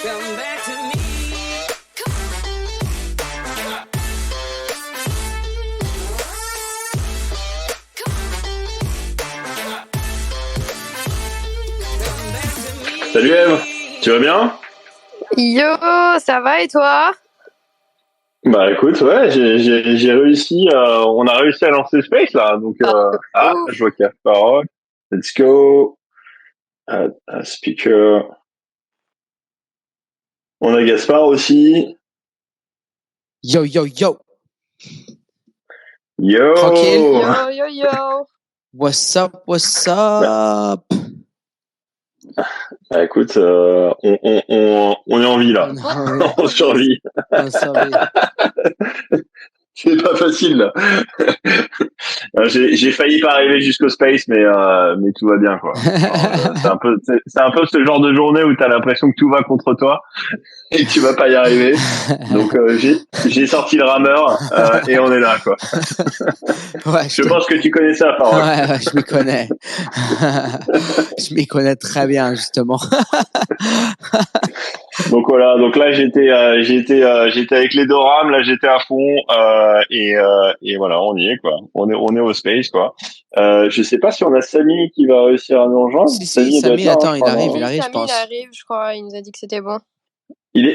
Come back to me. Salut Eve, tu vas bien? Yo, ça va et toi? Bah écoute, ouais, j'ai réussi, on a réussi à lancer Space là, donc Ouf. je vois qu'il y a Farok. Let's go. Speaker. On a Gaspard aussi. Yo, yo, yo. Yo. Tranquille. Yo. What's up, what's up? Bah écoute, on est en vie là, on survit. On survit. C'est pas facile là. J'ai failli pas arriver jusqu'au space, mais tout va bien quoi. Alors, c'est un peu ce genre de journée où t'as l'impression que tout va contre toi et que tu vas pas y arriver. Donc j'ai sorti le rameur et on est là quoi. Ouais, Je pense que tu connais ça, Farok. Ouais, je m'y connais. Je m'y connais très bien justement. Donc voilà, donc là j'étais avec les deux rames, là j'étais à fond et voilà, on y est quoi. On est au space quoi. Je sais pas si on a Samy qui va réussir à nous rejoindre. Si, Samy, doit être Samy, là, attends, je il crois, arrive, non il arrive, je Samy, pense. il arrive, je crois. Il nous a dit que c'était bon. Il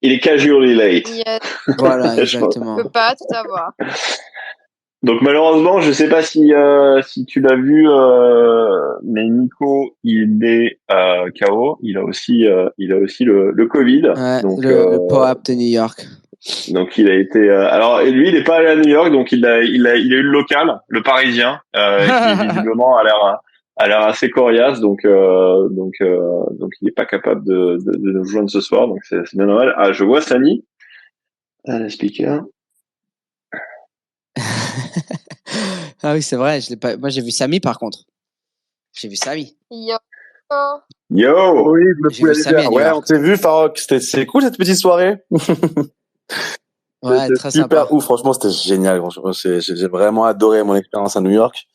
est casually late. Yes. Voilà, Je pense. exactement. Je peux pas tout avoir. Donc malheureusement, je sais pas si tu l'as vu, mais Nico, il est KO. Il a aussi le Covid. Ouais, Donc le Poap de New York. donc il a été. Alors et lui, il est pas allé à New York, donc il a eu le local, le Parisien, qui visiblement a l'air assez coriace. Donc il est pas capable de nous joindre ce soir. Donc c'est bien normal. Ah, je vois Samy. Le speaker. Ah oui, c'est vrai, je l'ai pas. Moi, j'ai vu Samy par contre. J'ai vu Samy. Yo. Yo. Oui, je me J'ai vu pouvais Samy à dire. New Ouais, York. on s'est vu, Farok. C'est cool cette petite soirée. Ouais, C'était très super sympa. ouf. Franchement, c'était génial. Franchement, j'ai vraiment adoré mon expérience à New York.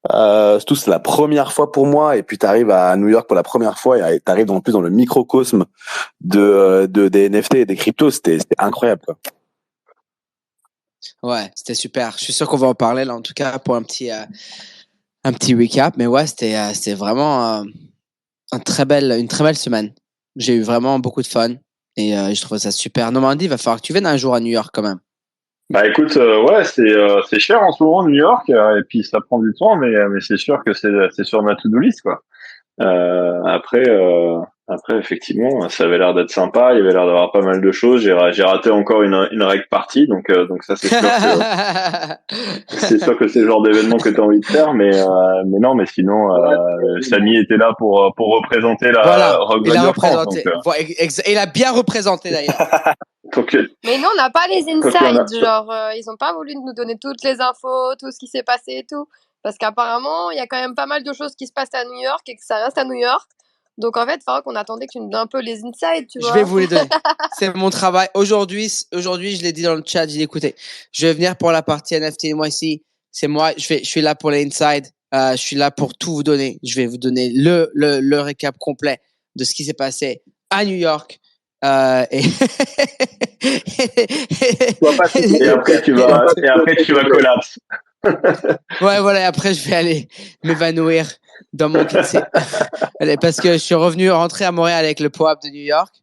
Surtout, c'est la première fois pour moi. Et puis, t'arrives à New York pour la première fois et t'arrives en plus dans le microcosme des NFT et des cryptos. C'était incroyable, quoi. Ouais, c'était super. Je suis sûr qu'on va en parler là, en tout cas, pour un petit recap. Mais ouais, c'était vraiment une très belle semaine. J'ai eu vraiment beaucoup de fun et je trouve ça super. Normandie, il va falloir que tu viennes un jour à New York quand même. Bah écoute, ouais, c'est cher en ce moment New York, et puis ça prend du temps, mais c'est sûr que c'est sur ma to-do list quoi. Après effectivement, ça avait l'air d'être sympa, il y avait l'air d'avoir pas mal de choses. J'ai raté encore une reg party, donc ça c'est sûr que c'est le genre d'événement que tu as envie de faire, mais non, mais sinon Samy était là pour représenter la Voilà, Rock il a Band de France, représenté. Il a bien représenté d'ailleurs. donc Mais nous, on n'a pas les Donc, il y en a- insides. Genre, ils ont pas voulu nous donner toutes les infos, tout ce qui s'est passé et tout. Parce qu'apparemment, il y a quand même pas mal de choses qui se passent à New York et que ça reste à New York. Donc, en fait, Farok, on attendait que tu nous donnes un peu les insides, tu vois. Je vais vous les donner. C'est mon travail. Aujourd'hui, je l'ai dit dans le chat, j'ai dit, écoutez, je vais venir pour la partie NFT NYC. C'est moi, je suis là pour les insides. Je suis là pour tout vous donner. Je vais vous donner le récap complet de ce qui s'est passé à New York. Et et après tu vas collapse. Ouais, voilà, et après, je vais aller m'évanouir dans mon quartier. Parce que je suis rentré à Montréal avec le POAP de New York.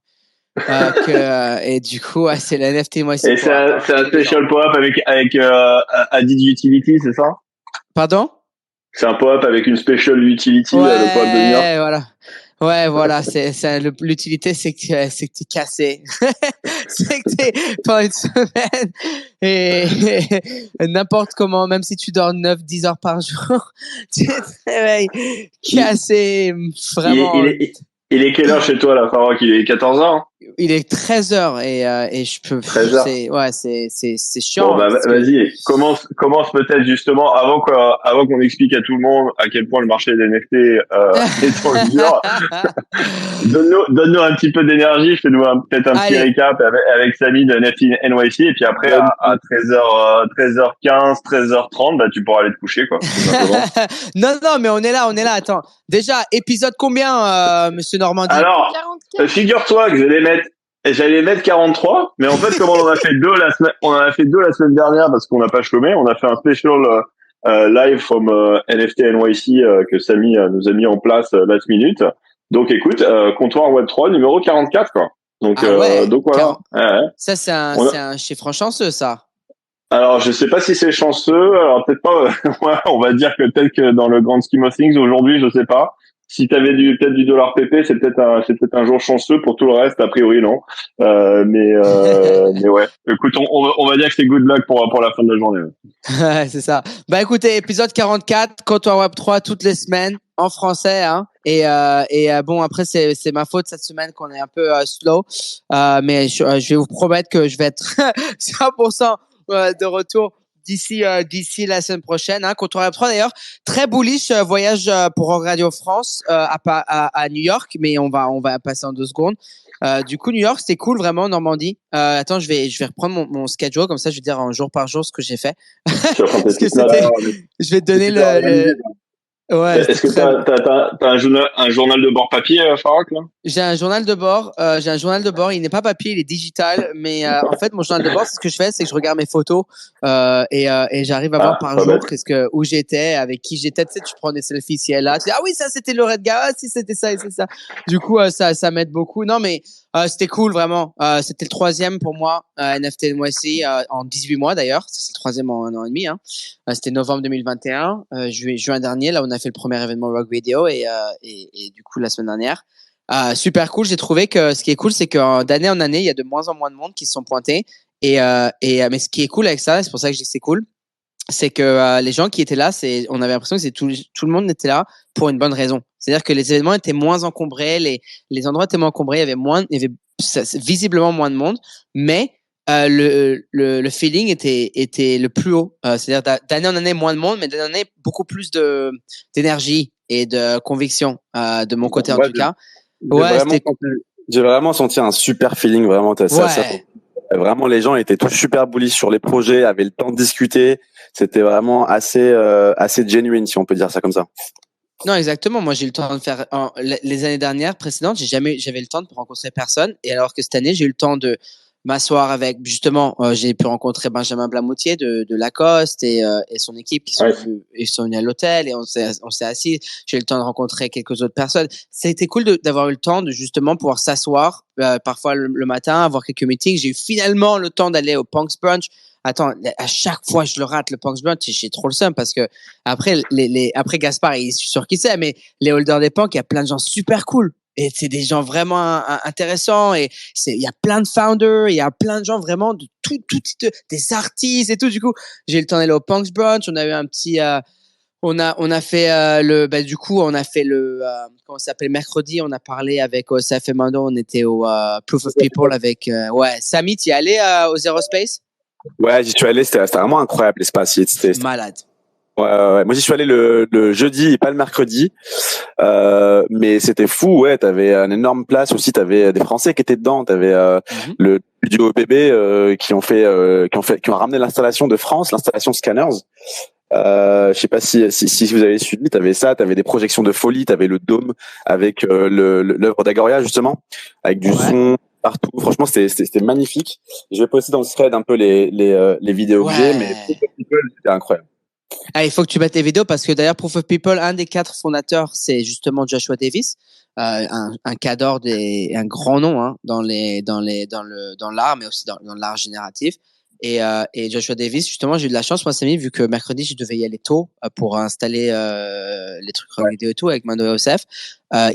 Et du coup, ouais, c'est la NFT, moi, Et c'est un special pop-up avec Added Utility, c'est ça? Pardon? C'est un pop-up avec une special utility, le pop-up de New York. Voilà. Ouais, voilà, l'utilité, c'est que t'es cassé. C'est que t'es pendant une semaine et n'importe comment, même si tu dors 9-10 heures par jour, tu te réveilles cassé, vraiment. Il est quelle heure chez toi, là, Farok? Il est 14 heures? Il est 13h et je peux. 13h. C'est chiant. Bon, bah, vas-y, commence peut-être justement avant qu'on explique à tout le monde à quel point le marché des NFT est dans le dur. Donne-nous un petit peu d'énergie, fais-nous peut-être un petit récap avec Samy de NFT NYC et puis après à 13h15, 13h30, bah tu pourras aller te coucher quoi. non, mais on est là. Attends, déjà épisode combien, Monsieur Normandie? Alors, figure-toi que j'allais mettre 43, mais en fait, comme on en a fait deux la semaine dernière parce qu'on n'a pas chômé, on a fait un special live from NFT NYC que Samy nous a mis en place last minute. Donc, écoute, comptoir Web3 numéro 44, quoi. Donc, donc voilà. Ouais. Ça, c'est un chiffre chanceux, ça. Alors, je sais pas si c'est chanceux. Alors, peut-être pas. Ouais, on va dire que peut-être que dans le grand scheme of things, aujourd'hui, je sais pas. Si t'avais peut-être du dollar PP, c'est peut-être un jour chanceux. Pour tout le reste, a priori, non. Mais ouais. Écoute, on va dire que c'est good luck pour la fin de la journée. Ouais, c'est ça. Bah, écoutez, épisode 44, Comptoir Web 3 toutes les semaines en français, hein. Et bon, après, c'est ma faute cette semaine qu'on est un peu slow. Mais je vais vous promettre que je vais être 100% de retour d'ici la semaine prochaine, hein. Comptoir Web 3 d'ailleurs, très bullish voyage pour Radio France à New York, mais on va passer en 2 secondes. Du coup, New York, c'était cool vraiment, Normandie. Attends, je vais reprendre mon schedule comme ça, je vais dire jour par jour ce que j'ai fait. Parce que je vais te donner le Ouais. Est-ce que t'as un journal de bord papier, Farak, là? J'ai un journal de bord. Il n'est pas papier, il est digital. Mais en fait, mon journal de bord, ce que je fais, c'est que je regarde mes photos et j'arrive à voir par jour où j'étais, avec qui j'étais. Tu sais, tu prends des selfies ici et là. Tu dis, ah oui, ça c'était le Redga, ah si c'était ça et c'est ça. Du coup, ça m'aide beaucoup. Non, mais c'était cool vraiment. C'était le 3e pour moi NFT NYC en 18 mois d'ailleurs. C'est le 3e en 1 an et demi. Hein. C'était novembre 2021, juin dernier. Là, on a fait le premier événement Rock Video et du coup la semaine dernière. Super cool. J'ai trouvé que ce qui est cool, c'est que d'année en année, il y a de moins en moins de monde qui se sont pointés. Mais ce qui est cool avec ça, c'est pour ça que je dis que c'est cool, c'est que les gens qui étaient là, on avait l'impression que tout le monde était là pour une bonne raison. C'est-à-dire que les événements étaient moins encombrés, les endroits étaient moins encombrés, il y avait visiblement moins de monde, mais le feeling était le plus haut. C'est-à-dire d'année en année moins de monde, mais d'année en année beaucoup plus d'énergie et de conviction de mon côté en tout cas. J'ai vraiment senti un super feeling, vraiment. Vraiment, les gens étaient tous super bullish sur les projets, avaient le temps de discuter. C'était vraiment assez genuine, si on peut dire ça comme ça. Non, exactement. Moi, j'ai eu le temps de faire les années dernières, précédentes, j'avais le temps de rencontrer personne. Et alors que cette année, j'ai eu le temps de m'asseoir avec, justement, j'ai pu rencontrer Benjamin Blamoutier de Lacoste et son équipe qui sont venus à l'hôtel et on s'est assis. J'ai eu le temps de rencontrer quelques autres personnes. C'était cool d'avoir eu le temps de justement pouvoir s'asseoir, parfois le matin, avoir quelques meetings. J'ai eu finalement le temps d'aller au Punks Brunch. Attends, à chaque fois je le rate le Punks Brunch, j'ai trop le seum parce que après après Gaspard, je suis sûr qu'il sait, mais les holders des Punks, il y a plein de gens super cool. Et c'est des gens vraiment intéressants et il y a plein de founders, il y a plein de gens vraiment de tout des artistes et tout. Du coup, j'ai eu le temps d'aller au Punks Brunch. On a eu un petit, on a fait on a fait le comment ça s'appelle, mercredi. On a parlé avec Osef et Mando. On était au Proof of People avec Samy. Tu y es allé au Zero Space? Ouais, j'y suis allé. C'était vraiment incroyable l'espace. C'était malade. Ouais. Moi, j'y suis allé le jeudi et pas le mercredi. Mais c'était fou, ouais. T'avais une énorme place aussi. T'avais des Français qui étaient dedans. T'avais le studio bébé qui ont ramené l'installation de France, l'installation Scanners. Je sais pas si vous avez suivi. T'avais ça. T'avais des projections de folie. T'avais le dôme avec l'œuvre d'Agoria justement, avec du son partout. Franchement, c'était magnifique. Je vais poster dans le thread un peu les vidéos que j'ai, mais c'était incroyable. Il faut que tu mettes les vidéos parce que d'ailleurs Proof of People, un des 4 fondateurs, c'est justement Joshua Davis, un cadre un grand nom hein, dans l'art, mais aussi dans l'art génératif. Et Joshua Davis, justement, j'ai eu de la chance, moi, Samy, vu que mercredi, je devais y aller tôt pour installer les trucs vidéo et tout avec Mando et Osef.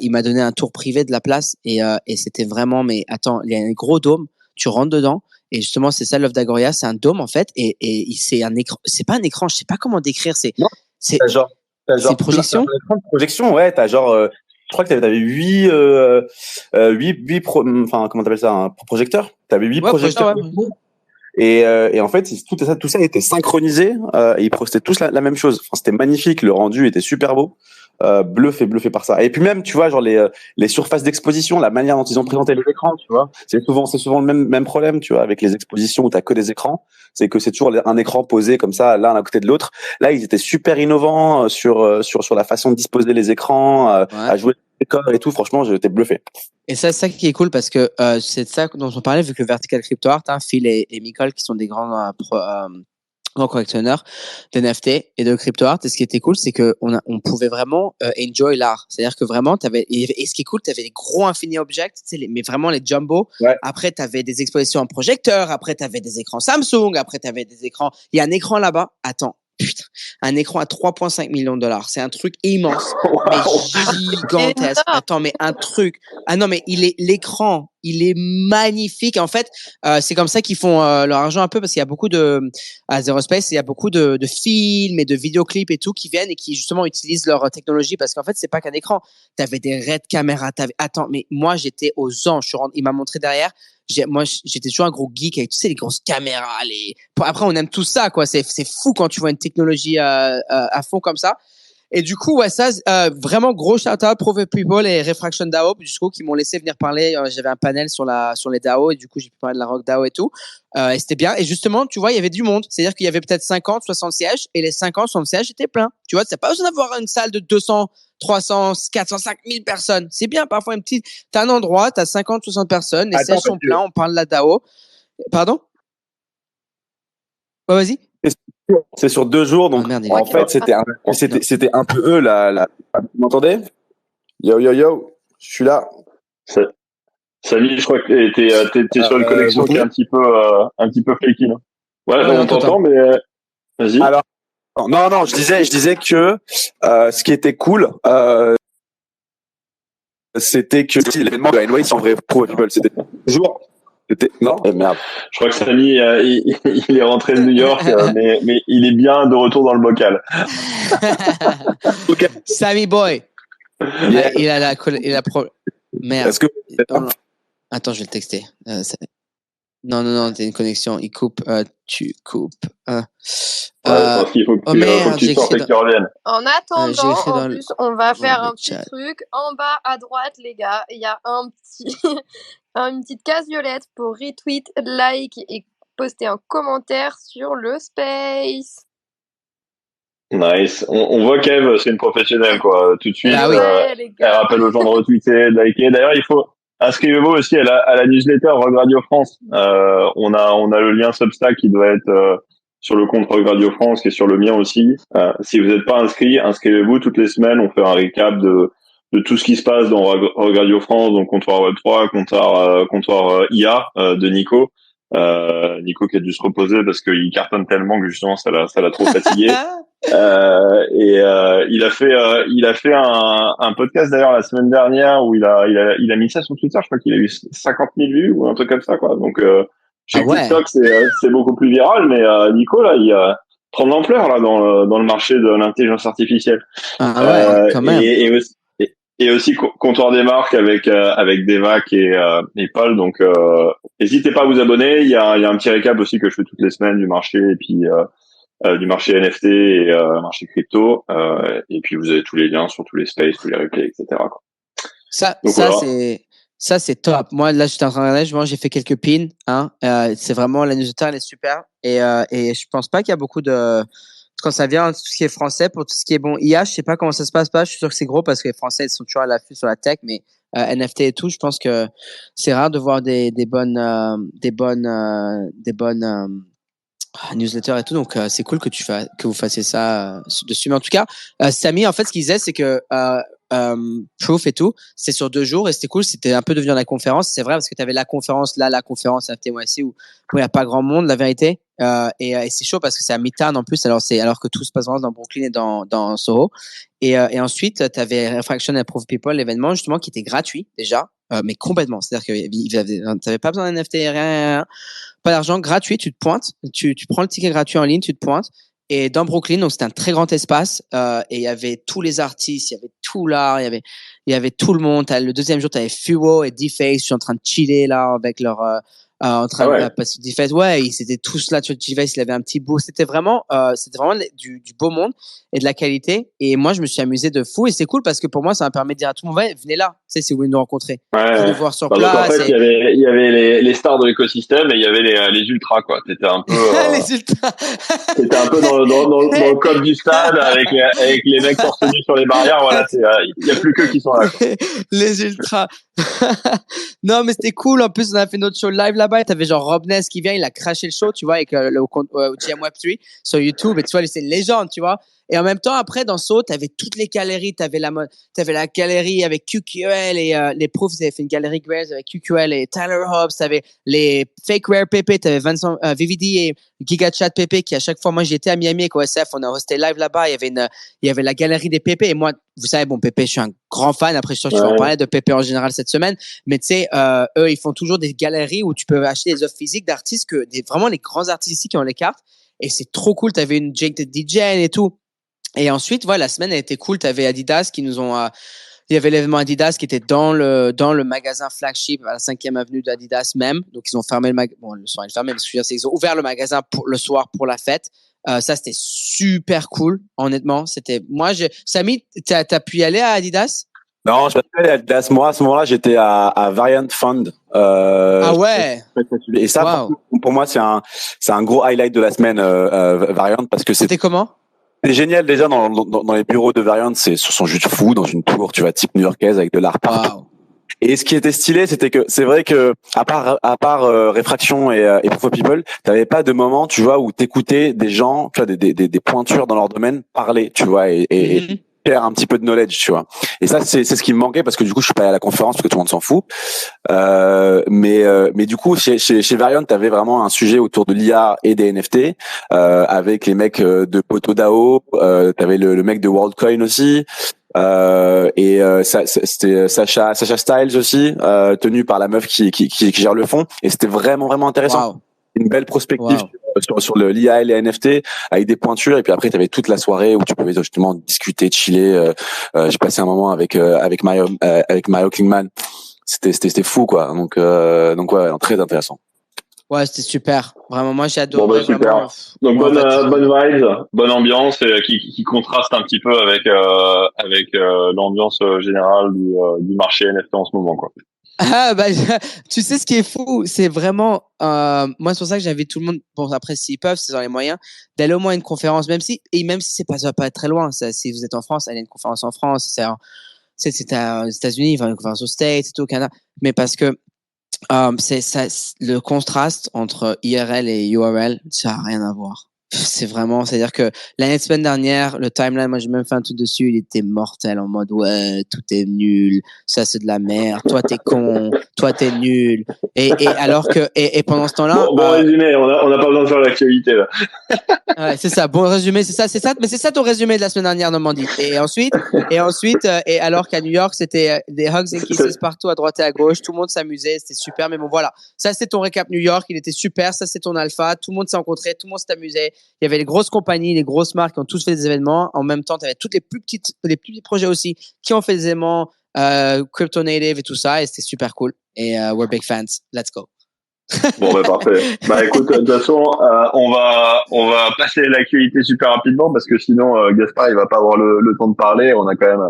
Il m'a donné un tour privé de la place et c'était vraiment, mais attends, il y a un gros dôme, tu rentres dedans. Et justement, c'est ça l'œuvre d'Agoria, c'est un dôme en fait, et c'est un écran. C'est pas un écran, je sais pas comment décrire. C'est une projection. T'as un écran de projection, ouais. T'as genre je crois que t'avais 8 enfin, comment t'appelles ça, un projecteur? T'avais 8 projecteurs. Et en fait, tout ça était synchronisé, et ils postaient tous la même chose. Enfin, c'était magnifique, le rendu était super beau. Bluffé par ça. Et puis même, tu vois, genre les surfaces d'exposition, la manière dont ils ont présenté les écrans, tu vois, c'est souvent le même problème, tu vois, avec les expositions où t'as que des écrans, c'est que c'est toujours un écran posé comme ça, l'un à côté de l'autre. Là, ils étaient super innovants sur la façon de disposer les écrans, à jouer les décors et tout. Franchement, j'étais bluffé. Et ça, c'est ça qui est cool parce que c'est de ça dont on parlait, vu que le Vertical Crypto Art, hein, Phil et Micole, qui sont des grands collectionneurs d'NFT et de crypto art. Et ce qui était cool, c'est que on pouvait vraiment enjoy l'art. C'est-à-dire que vraiment, et ce qui est cool, tu avais les gros Infinity Objects, mais vraiment les jumbo. Ouais. Après, tu avais des expositions en projecteur. Après, tu avais des écrans Samsung. Après, tu avais des écrans. Il y a un écran là-bas. Attends. Putain, un écran à 3,5 millions de dollars. C'est un truc immense, mais gigantesque. Attends, mais un truc. Ah non, mais l'écran, il est magnifique. En fait, c'est comme ça qu'ils font leur argent un peu parce qu'il y a beaucoup à Zero Space, il y a beaucoup de films et de vidéoclips et tout qui viennent et qui justement utilisent leur technologie parce qu'en fait, c'est pas qu'un écran. T'avais des RED caméras. Attends, mais moi, j'étais aux anges. Il m'a montré derrière. Moi, j'étais toujours un gros geek avec, tu sais, les grosses caméras, après, on aime tout ça, quoi. C'est fou quand tu vois une technologie, à fond comme ça. Et du coup, ouais, ça, vraiment gros shout-out Proof People et Refraction DAO, du coup, qui m'ont laissé venir parler. J'avais un panel sur les DAO et du coup, j'ai pu parler de la Rock DAO et tout. Et c'était bien. Et justement, tu vois, il y avait du monde. C'est-à-dire qu'il y avait peut-être 50, 60 sièges et les 50, 60 sièges étaient pleins. Tu vois, t'as pas besoin d'avoir une salle de 200, 300, 400, 5000 personnes. C'est bien, parfois t'as un endroit, t'as 50, 60 personnes, les sièges sont pleins, on parle de la DAO. Pardon? Ouais, vas-y. C'est sur 2 jours, donc en fait, c'était un peu eux Vous m'entendez? Yo, je suis là. Samy, je crois que t'es sur une connexion qui est un petit peu flaky, là. Ouais, on t'entend, mais vas-y. Alors, non, je disais que ce qui était cool, c'était que l'événement de Rainway sans vrai Pro People, c'était toujours. Non, merde. Je crois que Samy, il est rentré de New York, mais il est bien de retour dans le bocal. Sammy Boy. Yeah. Il a merde. Est-ce que attends, je vais le texter. Non, t'as une connexion. Il coupe. Tu coupes. Je pense qu'il faut que tu sortes et que tu reviennes. En attendant, en plus, on va faire un petit truc. En bas à droite, les gars, il y a une petite case violette pour retweet, like et poster un commentaire sur le space. Nice. On voit qu'Eve, c'est une professionnelle, quoi. Tout de suite, oui. Elle rappelle aux gens de retweeter, de liker. D'ailleurs, il faut inscrivez-vous aussi à la newsletter Rock Radio France. On a le lien Substack qui doit être sur le compte Rock Radio France, qui est sur le mien aussi. Si vous n'êtes pas inscrit, inscrivez-vous. Toutes les semaines, on fait un récap de tout ce qui se passe dans Rock Radio France, donc comptoir Web3, comptoir IA de Nico. Nico qui a dû se reposer parce qu'il cartonne tellement que justement ça l'a trop fatigué. Il a fait un podcast d'ailleurs la semaine dernière où il a mis ça sur Twitter. Je crois qu'il a eu 50 000 vues ou un truc comme ça, quoi. Donc chez TikTok c'est beaucoup plus viral, mais Nico là il prend de l'ampleur là dans le marché de l'intelligence artificielle. Quand même. Et aussi comptoir des marques avec Devac et Paul. Donc n'hésitez pas à vous abonner. Il y a un petit récap aussi que je fais toutes les semaines du marché et puis du marché NFT et marché crypto. Et puis vous avez tous les liens sur tous les spaces, tous les replays, etc., quoi. Ça c'est top. Moi là j'étais en train de regarder, j'ai fait quelques pins. C'est vraiment la newsletter, elle est super. Et je pense pas qu'il y a beaucoup de quand ça vient tout ce qui est français pour tout ce qui est IA, je sais pas comment ça se passe pas. Je suis sûr que c'est gros parce que les Français ils sont toujours à l'affût sur la tech, mais NFT et tout, je pense que c'est rare de voir des bonnes newsletters et tout. Donc c'est cool que vous fassiez ça dessus. Mais en tout cas, Samy, en fait, ce qu'il disait, c'est que Proof et tout, c'est sur 2 jours et c'était cool. C'était un peu devenu la conférence. C'est vrai parce que tu avais la conférence FTMYC où il n'y a pas grand monde, la vérité. Et c'est chaud parce que c'est à Midtown en plus. Alors que tout se passe vraiment dans Brooklyn et dans Soho. Et ensuite, tu avais Refraction et Proof People, l'événement justement qui était gratuit déjà, mais complètement. C'est-à-dire que tu n'avais pas besoin d'un NFT, rien, pas d'argent, gratuit. Tu te pointes, tu prends le ticket gratuit en ligne, tu te pointes. Et dans Brooklyn, donc c'était un très grand espace et il y avait tous les artistes, il y avait tout l'art, il y avait tout le monde. Le deuxième jour, tu avais Fuo et D-Face, je suis en train de chiller là avec leur en train de parce que D-Face, ouais, ils étaient tous là. Tu vois, D-Face, il avait un petit beau. C'était vraiment du beau monde et de la qualité. Et moi, je me suis amusé de fou et c'est cool parce que pour moi, ça m'a permis de dire à tout le monde, ouais, venez là, tu sais, si vous voulez nous rencontrer, venez voir sur place. Donc en fait, il y avait les stars de l'écosystème et il y avait les ultras, quoi. T'étais un peu les ultras. T'étais un peu dans le code du stade avec les mecs torse nu sur les barrières. Voilà, il y a plus qu'eux qui sont là, quoi. Les ultras. Non, mais c'était cool. En plus, on a fait notre show live là-bas. T'avais genre Rob Ness qui vient, il a craché le show, tu vois, avec le GM Web3 sur YouTube. Et tu vois, c'est une légende, tu vois. Et en même temps, après, dans Saut, t'avais toutes les galeries. T'avais la galerie avec QQL et les Proofs. Ils avaient fait une galerie Graves avec QQL et Tyler Hobbs. T'avais les Fake Rare PP. T'avais Vincent VVD et GigaChat PP qui, à chaque fois, moi, j'étais à Miami avec OSF. On a hosté live là-bas. Il y avait la galerie des PP. Et moi, vous savez, bon, PP, je suis un grand fan. Après, je suis sûr que tu vas en parler de PP en général cette semaine. Mais tu sais, eux, ils font toujours des galeries où tu peux acheter des offres physiques d'artistes vraiment les grands artistes ici qui ont les cartes. Et c'est trop cool. T'avais une Jake de DJ et tout. Et ensuite, voilà, la semaine a été cool. T'avais Adidas qui nous ont, il y avait l'événement Adidas qui était dans le magasin flagship à la 5e avenue d'Adidas même. Donc, ils ont fermé le soir, ils ont fermé, mais je veux dire, ils ont ouvert le magasin le soir pour la fête. Ça, c'était super cool, honnêtement. Samy, t'as pu y aller à Adidas? Non, je suis pas allé à Adidas. Moi, à ce moment-là, j'étais à Variant Fund. Ah ouais. Et ça, pour moi, c'est un gros highlight de la semaine, Variant, parce que c'était comment? C'est génial déjà dans les bureaux de Variant, ce sont juste fous dans une tour, tu vois, type new-yorkaise avec de l'art partout. Wow. Et ce qui était stylé, c'était que c'est vrai que à part Réfraction et Proof People, t'avais pas de moment, tu vois, où t'écoutais des gens, tu vois, des pointures dans leur domaine parler, tu vois, et faire un petit peu de knowledge, tu vois. Et ça, c'est ce qui me manquait parce que du coup, je suis pas allé à la conférence parce que tout le monde s'en fout. Mais du coup, chez Variant, t'avais vraiment un sujet autour de l'IA et des NFT, avec les mecs de Potodao, t'avais le mec de WorldCoin aussi. C'était Sacha Styles aussi, tenu par la meuf qui gère le fond, et c'était vraiment intéressant. Wow. Une belle prospective sur l'IA et les NFT avec des pointures, et puis après tu avais toute la soirée où tu pouvais justement discuter, chiller. J'ai passé un moment avec Mario Klingman. C'était fou, quoi. Donc ouais, très intéressant. Ouais, c'était super. Vraiment, moi j'ai adoré. Bon, bah, super. Donc bonne vibes, bonne ambiance, et qui contraste un petit peu avec l'ambiance générale du marché NFT en ce moment, quoi. Ah bah tu sais ce qui est fou, c'est vraiment moi c'est pour ça que j'invite tout le monde, bon après s'ils peuvent, c'est dans les moyens, d'aller au moins à une conférence, même si c'est pas, ça va pas être très loin. Ça, si vous êtes en France, allez à une conférence en France, c'est aux États-Unis, une conférence aux States, c'est tout au Canada, mais parce que c'est ça, le contraste entre IRL et URL, ça a rien à voir. C'est vraiment, c'est-à-dire que la semaine dernière, le timeline, moi j'ai même fait un truc dessus, il était mortel en mode ouais, tout est nul, ça c'est de la merde, toi t'es con, toi t'es nul, et alors que et pendant ce temps-là, bon résumé, on n'a pas besoin de faire l'actualité là. Ouais, c'est ça, bon résumé, c'est ça, mais c'est ça ton résumé de la semaine dernière, Normandie. Et ensuite, et alors qu'à New York, c'était des hugs and kisses partout à droite et à gauche, tout le monde s'amusait, c'était super. Mais bon, voilà, ça c'est ton récap New York, il était super, ça c'est ton alpha, tout le monde s'est rencontré, tout le monde s'est amusé. Il y avait les grosses compagnies, les grosses marques qui ont tous fait des événements. En même temps, tu avais toutes les plus petits projets aussi qui ont fait des événements, crypto native et tout ça, et c'était super cool. Et we're big fans. Let's go. Bon, bah, parfait. Bah, écoute, de toute façon, on va passer l'actualité super rapidement parce que sinon, Gaspard, il va pas avoir le temps de parler. On a quand même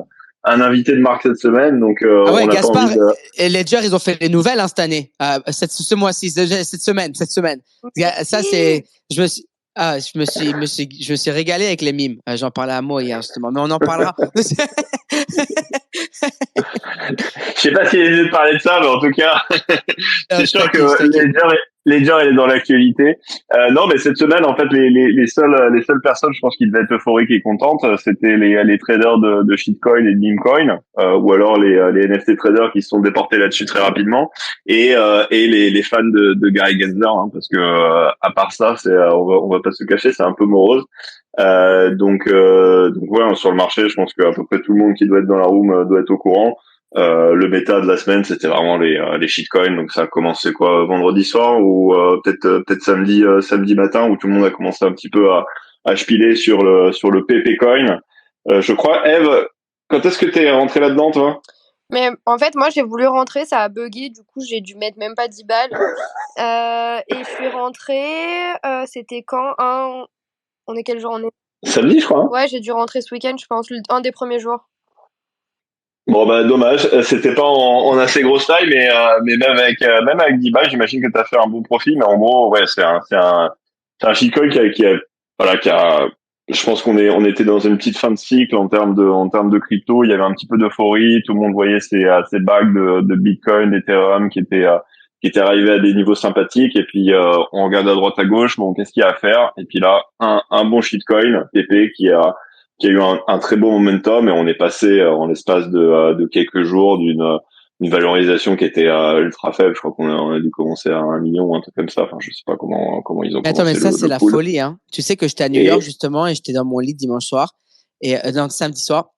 un invité de marque cette semaine, donc, ah ouais, on a Gaspard pas envie de... et Ledger, ils ont fait les nouvelles, cette année, ce mois-ci, cette semaine. Ça, c'est, je me suis régalé avec les mimes. J'en parlais à Mo hier, justement, mais on en parlera. Je sais pas s'il est mieux de parler de ça, mais en tout cas, c'est sûr que Ledger il est dans l'actualité. Non, mais cette semaine, en fait, les seules personnes, je pense, qui devaient être euphoriques et contentes, c'était les traders de shitcoin et de memecoin, ou alors les NFT traders qui se sont déportés là-dessus très rapidement, et les fans de Gary Gensler, hein, parce que à part ça, on va pas se cacher, c'est un peu morose. Donc ouais, sur le marché, je pense qu'à peu près tout le monde qui doit être dans la room doit être au courant. Le méta de la semaine, c'était vraiment les shitcoins. Donc ça a commencé vendredi soir ou peut-être samedi matin, où tout le monde a commencé un petit peu à piler sur le PP Coin. Je crois, Eve, quand est-ce que t'es rentré là-dedans, toi? Mais en fait, moi, j'ai voulu rentrer, ça a bugué, du coup, j'ai dû mettre même pas 10 balles. Et je suis rentrée, c'était quand on est quel jour on est? Samedi, je crois. Hein. Ouais, j'ai dû rentrer ce week-end, je pense, un des premiers jours. Bon bah dommage, c'était pas en assez grosse taille, mais même avec 10 balles, j'imagine que t'as fait un bon profit, mais en gros ouais c'est un shitcoin je pense qu'on était dans une petite fin de cycle en termes de crypto, il y avait un petit peu d'euphorie, tout le monde voyait ces bagues de Bitcoin, d'Ethereum qui étaient arrivés à des niveaux sympathiques, et puis on regarde à droite à gauche, bon qu'est-ce qu'il y a à faire, et puis là un bon shitcoin PP qui a eu un très beau momentum, et on est passé en l'espace de quelques jours d'une valorisation qui était ultra faible. Je crois on a dû commencer à 1 million ou un truc comme ça. Enfin, je sais pas comment ils ont Attends, commencé mais ça, c'est le la pool. folie, hein. Tu sais que j'étais à New York, justement, et j'étais dans mon lit dimanche soir, et samedi soir.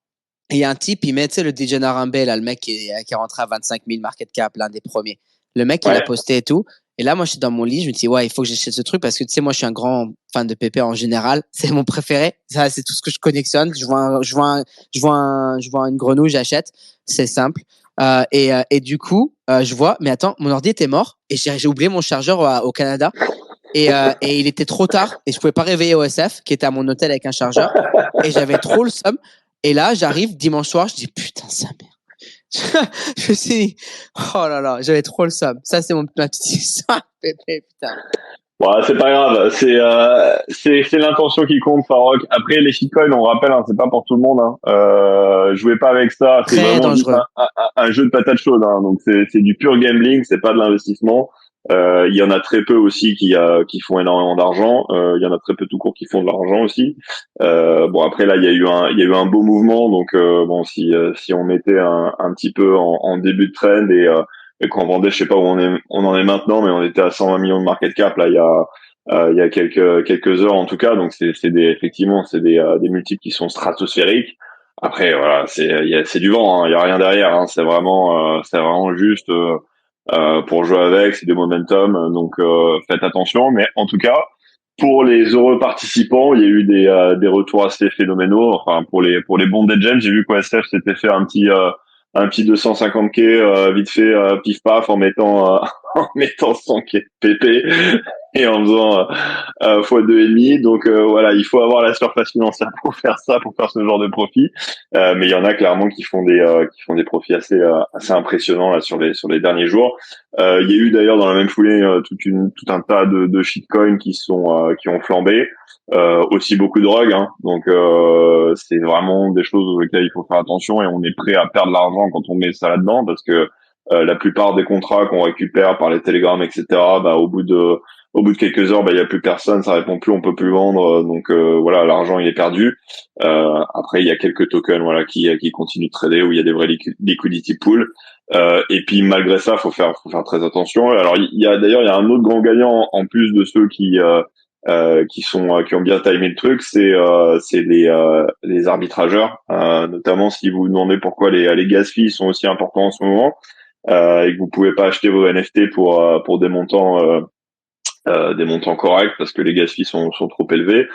Et il y a un type, il met, tu sais, le DJ Narambe, là, le mec qui est rentré à 25 000 market cap, l'un des premiers. Le mec, il a posté et tout. Et là, moi, je suis dans mon lit, je me dis, ouais, il faut que j'achète ce truc parce que, tu sais, moi, je suis un grand fan de PP en général. C'est mon préféré. Ça, c'est tout ce que je collectionne. Je vois une grenouille, j'achète. C'est simple. Et du coup, je vois, mais attends, mon ordi était mort et j'ai oublié mon chargeur au Canada. Et il était trop tard et je pouvais pas réveiller OSF qui était à mon hôtel avec un chargeur et j'avais trop le seum. Et là, j'arrive dimanche soir, je dis putain, sa mère. Je me suis dit, oh là là, j'avais trop le seum. Ça, c'est ma petite histoire, Pépé, putain. Ouais, c'est pas grave, c'est l'intention qui compte, Farok. Après, les shitcoins, on rappelle, hein, c'est pas pour tout le monde. Hein. Jouez pas avec ça, c'est Très vraiment juste dangereux. un jeu de patates chaudes. Hein. Donc c'est du pur gambling, c'est pas de l'investissement. Il y en a très peu aussi qui font énormément d'argent. Il y en a très peu tout court qui font de l'argent aussi. Bon après là, il y a eu un beau mouvement. Donc bon, si on mettait un petit peu en début de trend et qu'on vendait, je sais pas où on en est maintenant, mais on était à 120 millions de market cap là il y a quelques heures en tout cas. Donc effectivement c'est des multiples qui sont stratosphériques. Après voilà, c'est du vent, hein, il y a rien derrière. Hein, c'est vraiment juste pour jouer avec, c'est des momentum. Donc faites attention. Mais en tout cas, pour les heureux participants, il y a eu des retours assez phénoménaux. Enfin pour les bons dead gems, j'ai vu qu'OSF s'était fait un petit 250K vite fait pif paf en mettant en mettant 100K de PP et en faisant fois 2,5. Donc voilà, il faut avoir la surface financière pour faire ça, pour faire ce genre de profit. Mais il y en a clairement qui font des profits assez impressionnants là sur les derniers jours. Il y a eu d'ailleurs dans la même foulée tout un tas de shitcoins qui ont flambé. Aussi beaucoup de drogue, hein. Donc c'est vraiment des choses auxquelles il faut faire attention, et on est prêt à perdre l'argent quand on met ça là-dedans, parce que la plupart des contrats qu'on récupère par les télégrammes, etc., bah au bout de quelques heures, bah il y a plus personne, ça répond plus, on peut plus vendre, donc voilà, l'argent il est perdu. Après il y a quelques tokens voilà qui continuent de trader, où il y a des vrais liquidity pools. Et puis malgré ça, faut faire très attention. Alors il y a un autre grand gagnant en plus de ceux qui ont bien timé le truc, c'est les arbitrageurs, notamment si vous vous demandez pourquoi les gas fees sont aussi importants en ce moment, et que vous pouvez pas acheter vos NFT pour des montants corrects parce que les gas fees sont trop élevés.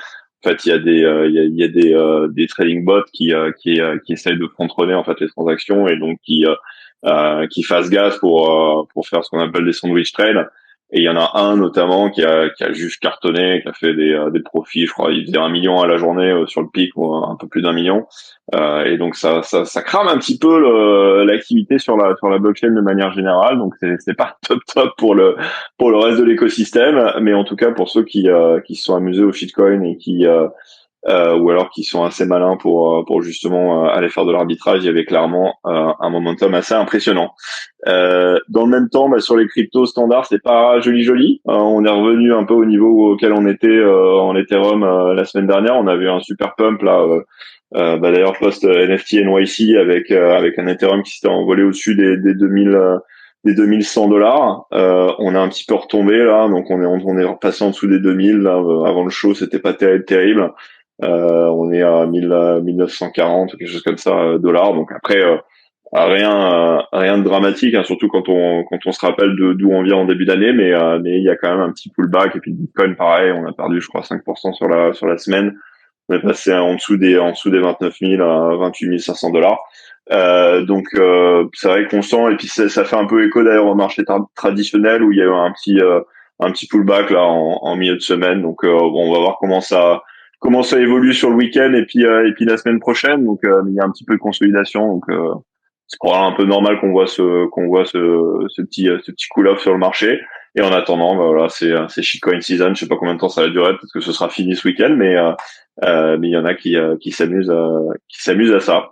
En fait, il y a des trading bots qui essayent de contrôler en fait les transactions, et donc qui fassent gaz pour faire ce qu'on appelle des sandwich trades. Et il y en a un notamment qui a juste cartonné, qui a fait des profits, je crois, il faisait 1 million à la journée sur le pic, ou un peu plus d'1 million. Et donc ça crame un petit peu l'activité sur la blockchain de manière générale. Donc c'est pas top pour le reste de l'écosystème, mais en tout cas pour ceux qui se sont amusés au shitcoin et ou alors qui sont assez malins pour justement aller faire de l'arbitrage, il y avait clairement un momentum assez impressionnant. Dans le même temps, sur les cryptos standards, c'est pas joli. On est revenu un peu au niveau auquel on était en Ethereum la semaine dernière. On avait un super pump là. D'ailleurs post NFT NYC avec un Ethereum qui s'était envolé au-dessus des 2100 $. On a un petit peu retombé là, donc on est repassé en dessous des 2000 là, avant le show, c'était pas terrible. On est à 1940 ou quelque chose comme ça dollars. Donc après rien de dramatique, hein, surtout quand on se rappelle d'où on vient en début d'année, mais il y a quand même un petit pullback. Et puis Bitcoin, pareil, on a perdu, je crois, 5% sur la semaine. On est passé en dessous des 29 000 à 28 500 $. Donc c'est vrai qu'on sent, et puis ça fait un peu écho d'ailleurs au marché traditionnel où il y a eu un petit pullback là en milieu de semaine. Donc bon, on va voir comment ça évolue sur le week-end et puis la semaine prochaine. Donc il y a un petit peu de consolidation. Donc c'est probablement un peu normal qu'on voit ce petit cool-off sur le marché. Et en attendant, bah voilà, c'est shitcoin season. Je sais pas combien de temps ça va durer. Peut-être que ce sera fini ce week-end, mais il y en a qui s'amusent à ça.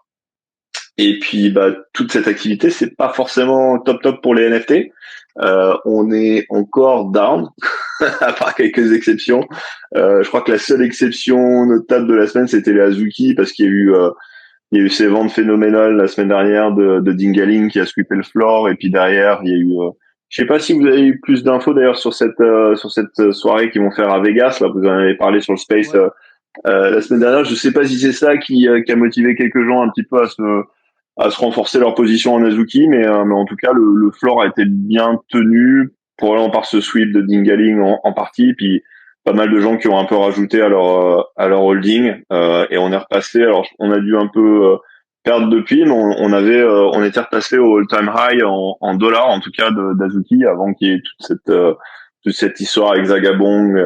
Et puis bah toute cette activité, c'est pas forcément top pour les NFT. On est encore down, à part quelques exceptions. Je crois que la seule exception notable de la semaine, c'était les Azuki, parce qu'il y a eu ces ventes phénoménales la semaine dernière de Dingaling qui a sweepé le floor, et puis derrière il y a eu je sais pas si vous avez eu plus d'infos d'ailleurs sur cette soirée qu'ils vont faire à Vegas. Là, vous en avez parlé sur le Space la semaine dernière. Je sais pas si c'est ça qui a motivé quelques gens un petit peu à se renforcer leur position en Azuki, mais en tout cas le floor a été bien tenu probablement par ce sweep de Dingaling en partie, puis pas mal de gens qui ont un peu rajouté à leur holding, et on est repassé. Alors on a dû un peu perdre depuis, mais on était repassé au all-time high en dollars en tout cas d'Azuki avant qu'il y ait toute cette histoire avec Zagabong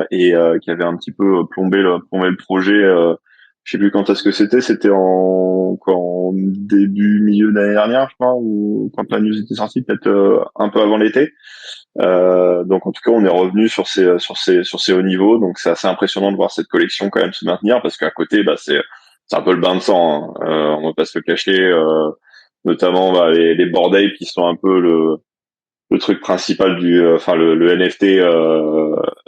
et qui avait un petit peu plombé le projet. Je sais plus quand est-ce que c'était en début milieu d'année dernière, je crois, ou quand la news était sortie, peut-être un peu avant l'été. Donc en tout cas, on est revenu sur ces hauts niveaux. Donc c'est assez impressionnant de voir cette collection quand même se maintenir, parce qu'à côté, bah c'est un peu le bain de sang, hein. On va pas se le cacher, notamment bah, les Bored Ape qui sont un peu le truc principal enfin le NFT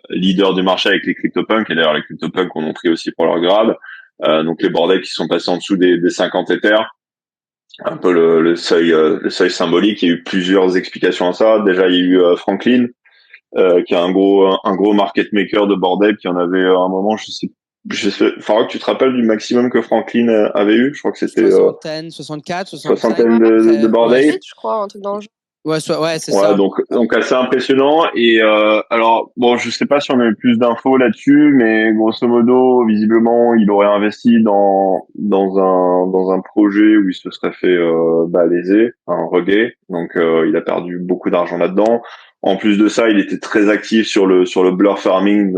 leader du marché avec les CryptoPunks. Et d'ailleurs les CryptoPunks en ont pris aussi pour leur grade. Donc les Bored Ape qui sont passés en dessous des 50 Ethers, un peu le seuil symbolique. Il y a eu plusieurs explications à ça. Déjà, il y a eu Franklin, qui est un gros market maker de Bored Ape, qui en avait à un moment, faudra que tu te rappelles du maximum que Franklin avait eu. Je crois que c'était soixantaine, 64, 65. soixantaine de Bored Ape. Je crois, un truc dans le genre. Ouais, c'est ça. Donc assez impressionnant. Et alors bon, je sais pas si on a eu plus d'infos là-dessus, mais grosso modo, visiblement, il aurait investi dans un projet où il se serait fait léser, un reggae. Donc il a perdu beaucoup d'argent là-dedans. En plus de ça, il était très actif sur le blur farming,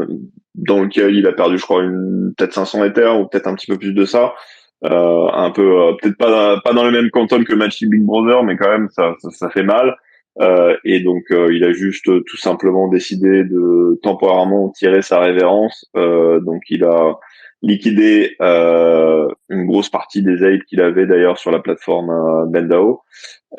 dans lequel il a perdu, je crois, peut-être 500 Ethers ou peut-être un petit peu plus de ça. Un peu peut-être pas dans le même quantum que Magic Big Brother, mais quand même ça fait mal. Et donc il a juste tout simplement décidé de temporairement tirer sa révérence. Donc il a liquidé une grosse partie des apes qu'il avait d'ailleurs sur la plateforme Bendao.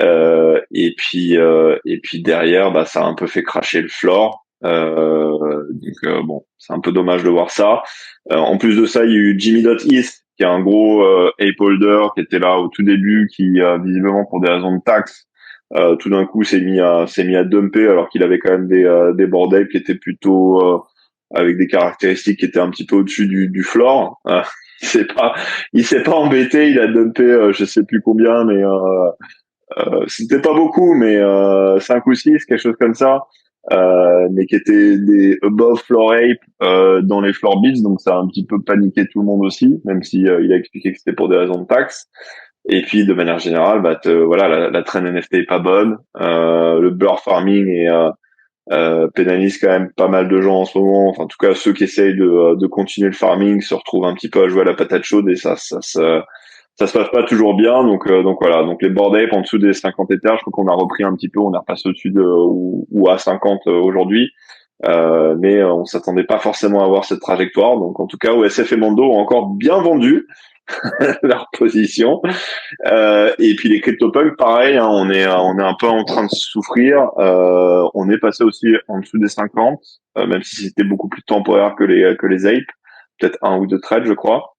Et puis derrière, bah ça a un peu fait cracher le floor. Donc bon, c'est un peu dommage de voir ça. En plus de ça, il y a eu Jimmy.East, qui est un gros ape holder qui était là au tout début, qui visiblement pour des raisons de taxes, tout d'un coup s'est mis à dumper, alors qu'il avait quand même des Bored Ape qui étaient plutôt avec des caractéristiques qui étaient un petit peu au-dessus du floor. Il s'est pas embêté, il a dumpé je sais plus combien, mais c'était pas beaucoup, mais 5 ou 6, quelque chose comme ça. Mais qui étaient des above floor ape dans les floor beats, donc ça a un petit peu paniqué tout le monde aussi, même si il a expliqué que c'était pour des raisons de taxes. Et puis de manière générale, bah voilà, la trend NFT est pas bonne, le blur farming pénalise quand même pas mal de gens en ce moment. Enfin, en tout cas, ceux qui essayent de continuer le farming se retrouvent un petit peu à jouer à la patate chaude, et ça se passe pas toujours bien. Donc voilà, donc les Bored Ape en dessous des 50 Ethers, je crois qu'on a repris un petit peu, on est repassé au-dessus ou à 50 aujourd'hui. Mais on s'attendait pas forcément à avoir cette trajectoire. Donc en tout cas, OSF et Mondo ont encore bien vendu leur position. Et puis les CryptoPunks, pareil, hein, on est un peu en train de souffrir. On est passé aussi en dessous des 50, même si c'était beaucoup plus temporaire que les apes, peut-être un ou deux trades, je crois.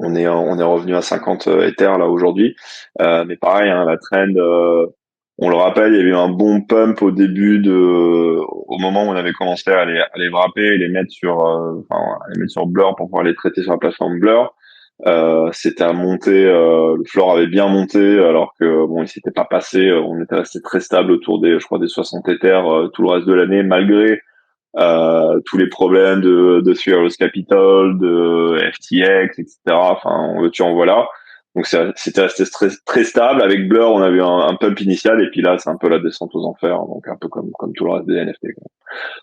On est revenu à 50 Ethers là aujourd'hui, mais pareil, hein, la trend, on le rappelle, il y avait eu un bon pump au moment où on avait commencé à les wrapper et les mettre sur Blur pour pouvoir les traiter sur la plateforme Blur. C'était à monter, le floor avait bien monté alors que bon, il s'était pas passé. On était resté très stable autour des, je crois, des 60 Ethers tout le reste de l'année, malgré tous les problèmes de Three Arrows Capital, de FTX, etc. Enfin, tu en voilà. Donc c'était resté très stable. Avec Blur, on a eu un pump initial et puis là, c'est un peu la descente aux enfers. Donc un peu comme tout le reste des NFT.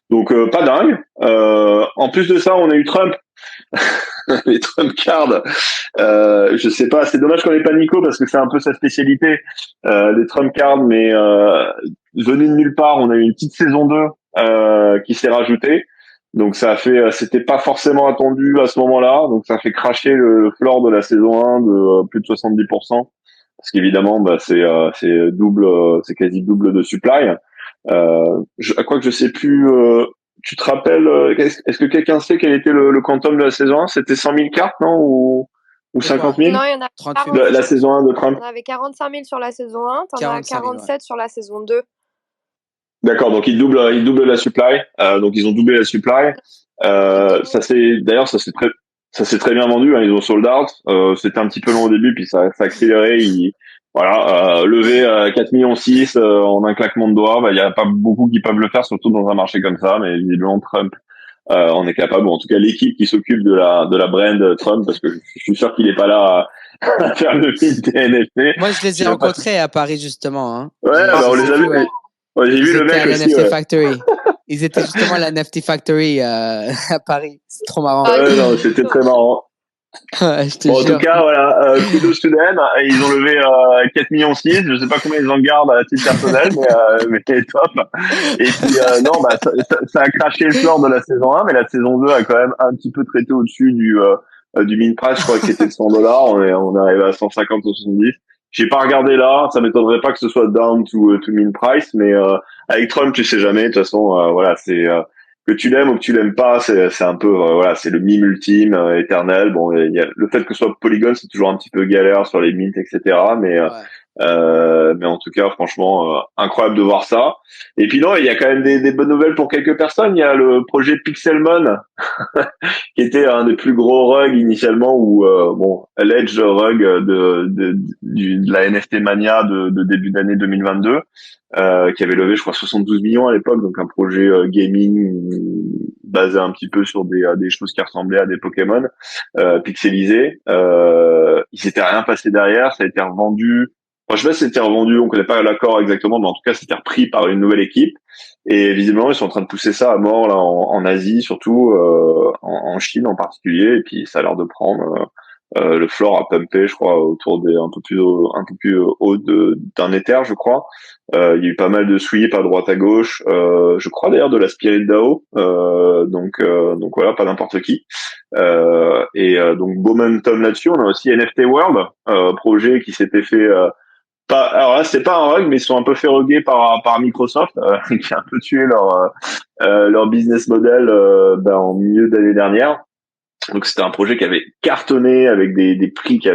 Donc pas dingue. En plus de ça, on a eu Trump. Les Trump cards. Je sais pas, c'est dommage qu'on ait pas Nico parce que c'est un peu sa spécialité, les Trump cards, mais venu de nulle part, on a eu une petite saison 2 qui s'est rajoutée. Donc ça a fait, c'était pas forcément attendu à ce moment-là, donc ça a fait cracher le floor de la saison 1 de plus de 70%, parce qu'évidemment, bah, c'est double, c'est quasi double de supply. À quoi que je sais plus. Tu te rappelles, est-ce que quelqu'un sait quel était le quantum de la saison 1? C'était 100 000 cartes, non? Ou 50 000? Non, il y en a 38 000. La saison 1 de Trump. On avait 45 000 sur la saison 1, t'en as 45 000, 47 sur la saison 2. D'accord, donc ils doublent la supply. Donc ils ont doublé la supply. D'ailleurs, ça s'est très bien vendu. Hein, ils ont sold out. C'était un petit peu long au début, puis ça a accéléré. Voilà, lever 4 millions 6 en un claquement de doigts. Bah, il y a pas beaucoup qui peuvent le faire, surtout dans un marché comme ça. Mais visiblement Trump on est capable, ou en tout cas l'équipe qui s'occupe de la brand Trump, parce que je suis sûr qu'il est pas là à faire le feed des NFT. Moi, je les ai rencontrés à Paris, justement. Hein. Ouais, bah, on les a vus. Ouais, j'ai vu le mec à la aussi. NFT Factory. Ils étaient justement à la NFT Factory à Paris. C'est trop marrant. Ouais, non, c'était très marrant. Je te Bon, en jure. tout cas, voilà, kudos to them. Ils ont levé 4 millions 6. Je sais pas combien ils en gardent à titre personnel, mais c'est top. Et puis non, bah ça a craché le floor de la saison 1, mais la saison 2 a quand même un petit peu traité au-dessus du min price. Je crois que c'était de $100. On est arrivé à 150 ou 70. J'ai pas regardé là. Ça m'étonnerait pas que ce soit down to min price, mais avec Trump, tu sais jamais. De toute façon, voilà, c'est que tu l'aimes ou que tu l'aimes pas, c'est un peu voilà, c'est le meme ultime, éternel. Bon, il y a le fait que ce soit Polygon, c'est toujours un petit peu galère sur les mints, etc. Mais en tout cas, franchement, incroyable de voir ça. Et puis non, il y a quand même des bonnes nouvelles pour quelques personnes. Il y a le projet Pixelmon, qui était un des plus gros rugs initialement, ou bon, l'edge rug de la NFT Mania de début d'année 2022. Qui avait levé, je crois, 72 millions à l'époque, donc un projet gaming basé un petit peu sur des choses qui ressemblaient à des Pokémon pixelisés. Il s'était rien passé derrière, ça a été revendu. Moi, je sais pas si c'était revendu, on connaît pas l'accord exactement, mais en tout cas, c'était repris par une nouvelle équipe. Et visiblement, ils sont en train de pousser ça à mort là en Asie, surtout en Chine en particulier. Et puis, ça a l'air de prendre. Le floor a pumpé, je crois, autour des un peu plus haut d'un Ether, je crois. Il y a eu pas mal de sweeps à droite à gauche. Je crois d'ailleurs de la Spirit DAO. Donc voilà, pas n'importe qui. Donc beau momentum là-dessus. On a aussi NFT World, projet qui s'était fait pas. Alors là, c'était pas un rug, mais ils sont un peu fait rugger par Microsoft, qui a un peu tué leur business model en milieu d'année dernière. Donc c'était un projet qui avait cartonné avec des prix qui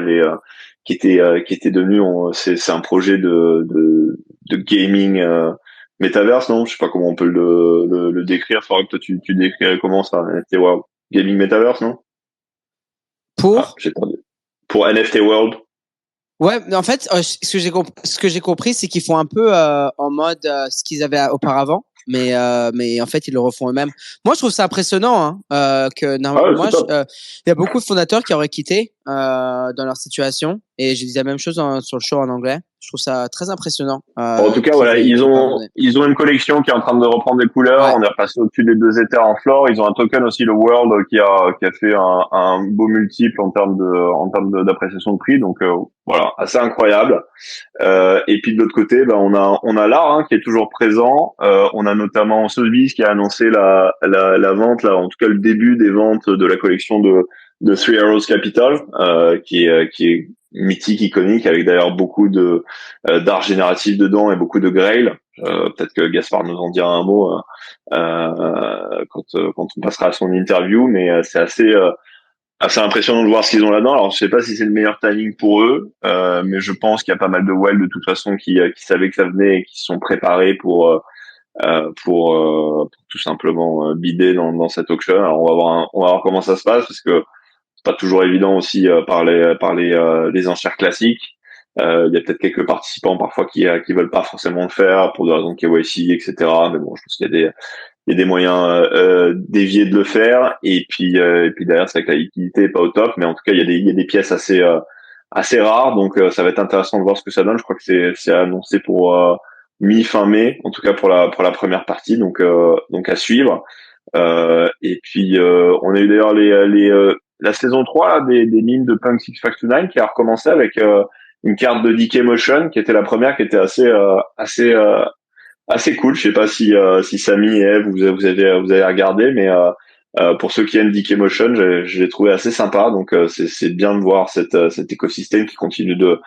étaient devenus c'est un projet de gaming metaverse, non, je sais pas comment on peut le décrire. Faudrait que toi tu décrirais comment ça, NFT World gaming metaverse, non? Pour j'ai perdu. Pour NFT World. Ouais, mais en fait, ce que j'ai compris, c'est qu'ils font un peu en mode ce qu'ils avaient auparavant, mais en fait, ils le refont eux-mêmes. Moi, je trouve ça impressionnant que normalement, il y a beaucoup de fondateurs qui auraient quitté dans leur situation, et j'ai dit la même chose sur le show en anglais. Je trouve ça très impressionnant. En tout cas, voilà, ils ont une collection qui est en train de reprendre des couleurs. Ouais. On est repassé au-dessus des 2 Ethers en floor. Ils ont un token aussi, le World, qui a fait un beau multiple en termes d'appréciation de prix. Donc voilà, assez incroyable. Et puis de l'autre côté, on a l'art qui est toujours présent. On a notamment Sotheby's qui a annoncé la vente, là, en tout cas le début des ventes de la collection de Three Arrows Capital, qui est mythique, iconique, avec d'ailleurs beaucoup d'art génératif dedans et beaucoup de grail. Peut-être que Gaspard nous en dira un mot quand on passera à son interview, mais c'est assez impressionnant de voir ce qu'ils ont là-dedans. Alors je sais pas si c'est le meilleur timing pour eux, mais je pense qu'il y a pas mal de whales de toute façon qui savaient que ça venait et qui se sont préparés pour tout simplement bider dans cette auction. Alors on va voir comment ça se passe, parce que pas toujours évident aussi par les enchères classiques. Il y a peut-être quelques participants parfois qui veulent pas forcément le faire pour des raisons de KYC, etc. Mais bon, je pense qu'il y a des moyens déviés de le faire. Et puis derrière, c'est vrai que la liquidité est pas au top, mais en tout cas, il y a des pièces assez rares. Donc ça va être intéressant de voir ce que ça donne. Je crois que c'est annoncé pour mi-fin mai, en tout cas pour la première partie. Donc à suivre. Et puis on a eu d'ailleurs la saison 3 là, des lignes de Punk 659 qui a recommencé avec une carte de DK Motion qui était la première, qui était assez cool. Je sais pas si Samy et Eve vous avez regardé, mais pour ceux qui aiment DK Motion, je l'ai trouvé assez sympa. Donc c'est bien de voir cet écosystème qui continue de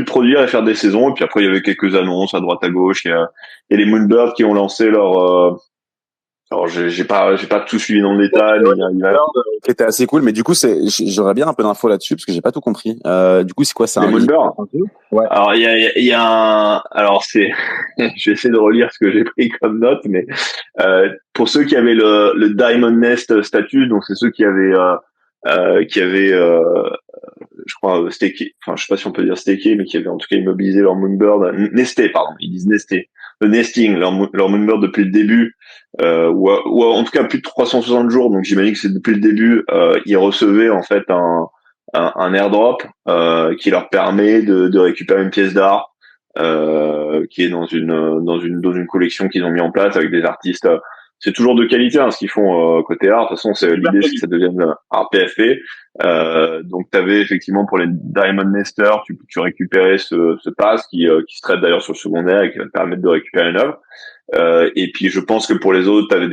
produire et faire des saisons. Et puis après il y avait quelques annonces à droite à gauche. Il y a les Moonbirds qui ont lancé leur alors j'ai pas tout suivi dans le détail, mais qui était assez cool, mais du coup j'aurais bien un peu d'infos là-dessus parce que j'ai pas tout compris. Du coup c'est quoi ça? Les Moonbirds. Ouais. Alors il y a alors c'est je vais essayer de relire ce que j'ai pris comme note, mais pour ceux qui avaient le Diamond Nest statut, donc c'est ceux qui avaient je crois staké, enfin je sais pas si on peut dire staké, mais qui avaient en tout cas immobilisé leur Moonbird, nesté pardon, ils disent nesté, le nesting, leur Moonbird depuis le début, ou en tout cas plus de 360 jours, donc j'imagine que c'est depuis le début, ils recevaient en fait un airdrop qui leur permet de récupérer une pièce d'art qui est dans une collection qu'ils ont mis en place avec des artistes. C'est toujours de qualité ce qu'ils font côté art. De toute façon, l'idée c'est que ça devienne art PFP. Donc tu avais effectivement pour les Diamond Nester, tu récupérais ce pass qui se traite d'ailleurs sur le secondaire et qui va te permettre de récupérer une œuvre. Et puis je pense que pour les autres, tu avais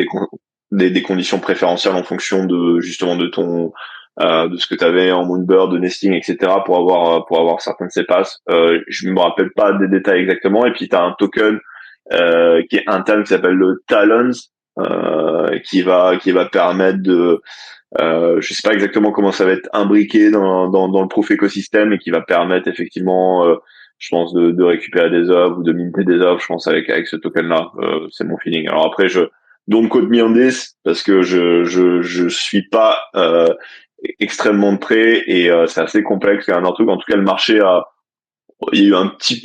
des conditions préférentielles en fonction de justement de ton de ce que tu avais en Moonbird, de nesting, etc. pour avoir certaines de ces passes. Je me rappelle pas des détails exactement. Et puis tu as un token qui est interne qui s'appelle le Talons, qui va permettre de je sais pas exactement comment ça va être imbriqué dans le proof écosystème et qui va permettre effectivement je pense de récupérer des œuvres ou de minter des œuvres, je pense avec ce token là, c'est mon feeling. Alors après je don't quote me on this parce que je suis pas extrêmement de près et c'est assez complexe, c'est un truc. En tout cas le marché il y a eu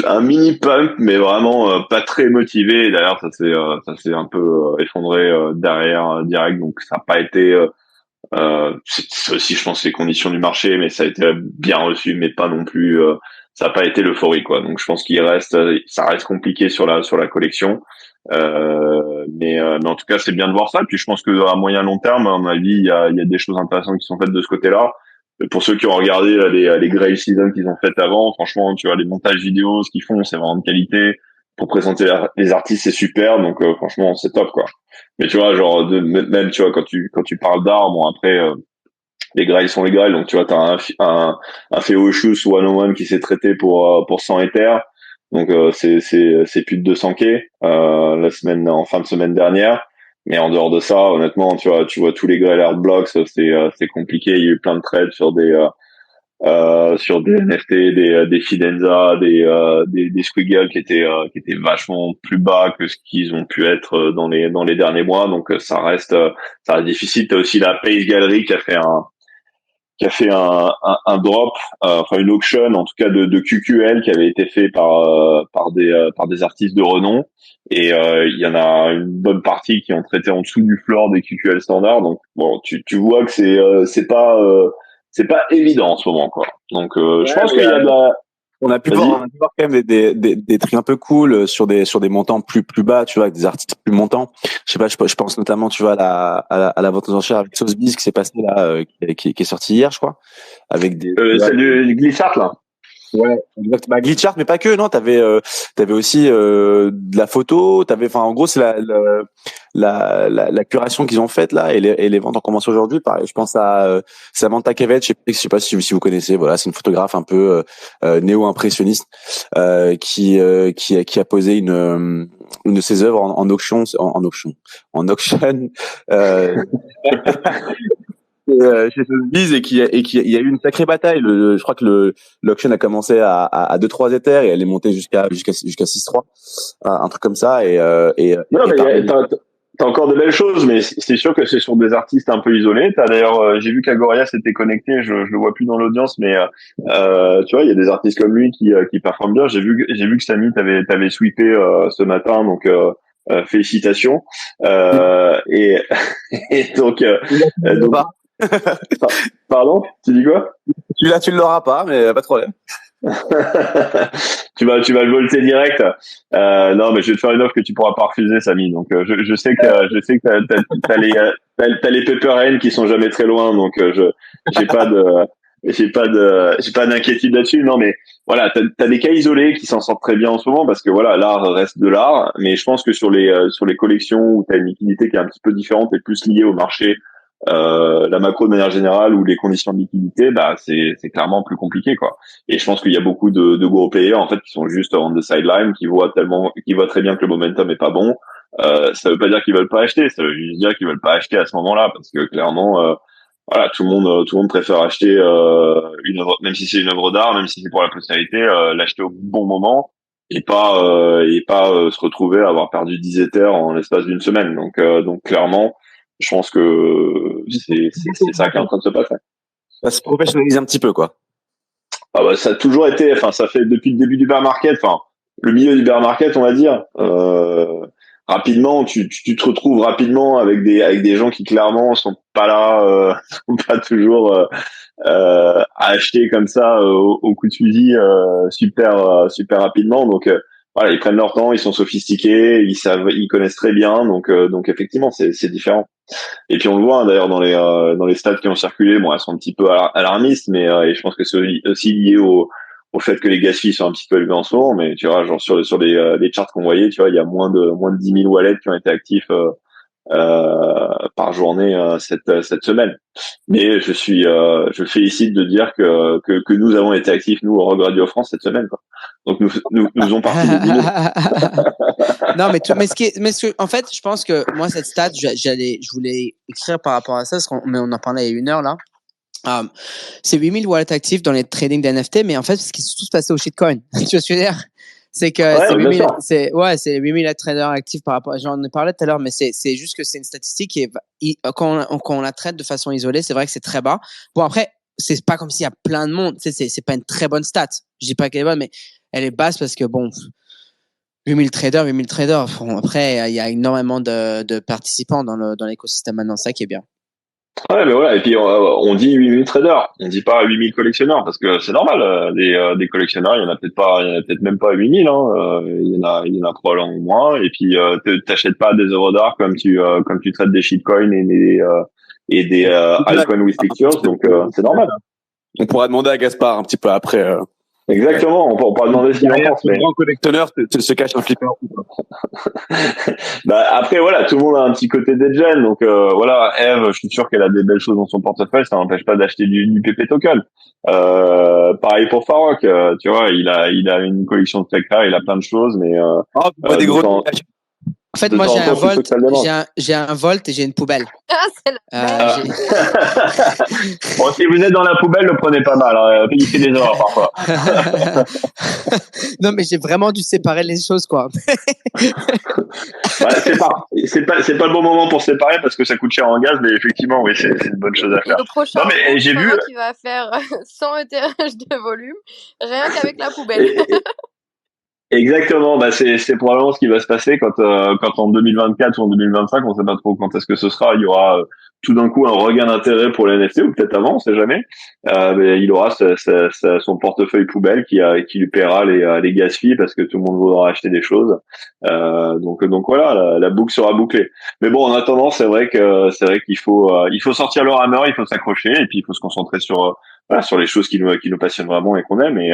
un mini pump mais vraiment pas très motivé et d'ailleurs ça s'est un peu effondré derrière direct, donc ça n'a pas été c'est aussi je pense les conditions du marché, mais ça a été bien reçu mais pas non plus ça n'a pas été l'euphorie quoi. Donc je pense ça reste compliqué sur la collection, mais en tout cas c'est bien de voir ça. Puis je pense que à moyen long terme à mon avis il y a des choses intéressantes qui sont faites de ce côté-là. Pour ceux qui ont regardé les Grail Season qu'ils ont faites avant, franchement, tu vois, les montages vidéo, ce qu'ils font, c'est vraiment de qualité. Pour présenter les artistes, c'est super. Donc, franchement, c'est top, quoi. Mais tu vois, genre, même, tu vois, quand tu parles d'art, bon, après, les Grail sont les Grail. Donc, tu vois, t'as un Feoshus ou One qui s'est traité pour 100 Ethers. Donc, c'est plus de 200K, en fin de semaine dernière. Mais en dehors de ça, honnêtement, tu vois tous les Grail Art Blocks, c'est compliqué. Il y a eu plein de trades sur des NFT, des Fidenza, des Squiggle qui étaient vachement plus bas que ce qu'ils ont pu être dans les derniers mois. Donc ça reste difficile. T'as aussi la Pace Gallery qui a fait un drop, enfin une auction en tout cas de QQL qui avait été fait par des artistes de renom, et il y en a une bonne partie qui ont traité en dessous du floor des QQL standards. Donc bon, tu vois que c'est pas évident en ce moment quoi. Donc je pense qu'il y a de la on a pu voir quand même des trucs un peu cool sur des montants plus bas, tu vois, avec des artistes plus montants. Je sais pas, je pense notamment, tu vois, à la vente aux enchères avec Sotheby's qui s'est passé là, qui est sorti hier, je crois, avec des c'est du Glissart là. Ouais, exact. Bah, glitch art, mais pas que, non, t'avais aussi de la photo, enfin en gros c'est la curation qu'ils ont faite là, et les ventes ont commencé aujourd'hui. Pareil, je pense à Samantha Kevett, je sais pas si vous connaissez, voilà, c'est une photographe un peu néo-impressionniste qui a posé une de ses œuvres en auction chez Sotheby's, et qui il y a eu une sacrée bataille. Je crois que l'auction a commencé à 2-3 Ethers et elle est montée jusqu'à 6-3, un truc comme ça. Non, mais t'as encore de belles choses, mais c'est sûr que c'est sur des artistes un peu isolés. T'as d'ailleurs, j'ai vu qu'Agoria s'était connecté, je le vois plus dans l'audience, mais tu vois, il y a des artistes comme lui qui performent bien. J'ai vu que Samy t'avais sweepé ce matin, donc félicitations. Et et donc pardon, tu dis quoi? Celui-là, tu ne l'auras pas, mais pas de problème. tu vas le volter direct. Non, mais je vais te faire une offre que tu pourras pas refuser, Samy. Donc je sais que t'as les Pepper Rain qui sont jamais très loin, donc j'ai pas d'inquiétude là-dessus. Non, mais voilà, t'as des cas isolés qui s'en sortent très bien en ce moment parce que voilà, l'art reste de l'art. Mais je pense que sur les collections où t'as une liquidité qui est un petit peu différente et plus liée au marché, la macro de manière générale ou les conditions de liquidité, bah c'est clairement plus compliqué, quoi. Et je pense qu'il y a beaucoup de gros players en fait qui sont juste on the sideline, qui voient très bien que le momentum est pas bon. Ça veut pas dire qu'ils veulent pas acheter, ça veut juste dire qu'ils veulent pas acheter à ce moment-là parce que clairement voilà, tout le monde préfère acheter une œuvre, même si c'est une œuvre d'art, même si c'est pour la postérité, l'acheter au bon moment et pas se retrouver à avoir perdu 10 Ethers en l'espace d'une semaine. Donc clairement, je pense que c'est ça qui est en train de se passer. Ça se professionnalise un petit peu, quoi. Ah bah, ça a toujours été, enfin, ça fait depuis le début du bear market, enfin, le milieu du bear market, on va dire. Rapidement, tu te retrouves rapidement avec des gens qui clairement sont pas là, sont pas toujours à acheter comme ça au coup de fusil super rapidement. Donc voilà, ils prennent leur temps, ils sont sophistiqués, ils connaissent très bien. Donc effectivement, c'est différent. Et puis on le voit hein, d'ailleurs dans les stats qui ont circulé, bon elles sont un petit peu alarmistes, mais et je pense que c'est aussi lié au fait que les gas fees sont un petit peu élevés en ce moment, mais tu vois genre sur les charts qu'on voyait, tu vois il y a moins de 10 000 wallets qui ont été actifs par journée cette semaine. Mais je félicite de dire que nous avons été actifs nous au Rogue Radio France cette semaine, quoi. Donc nous faisons partie des 10 000. Non, en fait, je pense que moi, cette stat, je voulais écrire par rapport à ça, mais on en parlait il y a une heure, là. C'est 8000 wallets actifs dans les trading d'NFT, mais en fait, ce qui s'est tout passé au shitcoin. Tu vois ce que je veux dire? C'est que c'est 8000 traders actifs par rapport, j'en ai parlé tout à l'heure, mais c'est juste que c'est une statistique qui quand on la traite de façon isolée, c'est vrai que c'est très bas. Bon, après, c'est pas comme s'il y a plein de monde, c'est pas une très bonne stat. Je dis pas qu'elle est bonne, mais elle est basse parce que bon, 8000 traders. Bon, après, il y a énormément de participants dans l'écosystème maintenant, ça qui est bien. Ouais, mais voilà. Et puis, on dit 8000 traders. On dit pas 8000 collectionneurs parce que c'est normal. Des collectionneurs, il y en a peut-être même pas 8000, hein. Il y en a probablement moins. Et puis, t'achètes pas des œuvres d'art comme tu traites des shitcoins et des altcoins with pictures. Donc, c'est normal. On pourra demander à Gaspard un petit peu après. Exactement, on pourra demander ce qu'il en pense. Mais grand collectionneur se cache un flipper. Bah après voilà, tout le monde a un petit côté degen, donc voilà, Eve, je suis sûr qu'elle a des belles choses dans son portefeuille, ça n'empêche pas d'acheter du PP token. Pareil pour Farok, tu vois, il a une collection de Tekra, il a plein de choses, mais des gros. En fait, moi, j'ai un Volt et j'ai une poubelle. Bon, si vous êtes dans la poubelle, le prenez pas mal. Hein. Il fait des erreurs parfois. Non, mais j'ai vraiment dû séparer les choses, quoi. C'est pas le bon moment pour séparer parce que ça coûte cher en gaz, mais effectivement, oui, c'est une bonne chose à faire. Le prochain, j'ai vu qui va faire 100 ETH de volume, rien qu'avec la poubelle. Exactement, bah c'est probablement ce qui va se passer quand en 2024 ou en 2025, on sait pas trop quand est-ce que ce sera, il y aura tout d'un coup un regain d'intérêt pour les NFT ou peut-être avant, on sait jamais. Mais il aura son portefeuille poubelle qui lui paiera les gas fees parce que tout le monde voudra acheter des choses. Donc voilà, la boucle sera bouclée. Mais bon, en attendant, c'est vrai qu'il faut sortir le hammer, il faut s'accrocher et puis il faut se concentrer sur les choses qui nous passionnent vraiment et qu'on aime et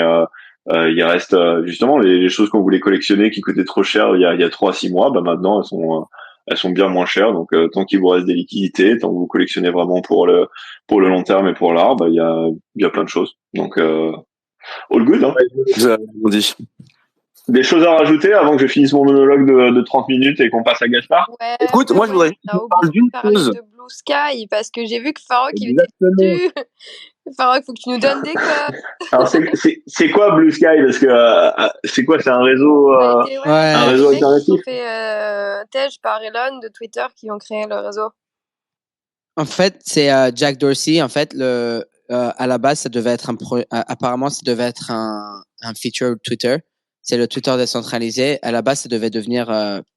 il reste justement les choses qu'on voulait collectionner qui coûtaient trop cher il y a 3-6 mois, bah maintenant elles sont bien moins chères. Donc tant qu'il vous reste des liquidités, tant que vous collectionnez vraiment pour le long terme et pour l'art, bah il y a plein de choses. Donc all good, hein. On dit. Des choses à rajouter avant que je finisse mon monologue de 30 minutes et qu'on passe à Gaspard? Ouais, écoute, moi je voudrais parler d'une chose de Blue Sky parce que j'ai vu que Farok il était dessus. Farok, faut que tu nous donnes des codes. Alors c'est quoi Blue Sky? Parce que c'est quoi? C'est un réseau un réseau alternatif? Fait Tej par Elon de Twitter qui ont créé le réseau. En fait, c'est Jack Dorsey. En fait, à la base, ça devait être apparemment, ça devait être un feature Twitter. C'est le Twitter décentralisé. À la base, ça devait devenir,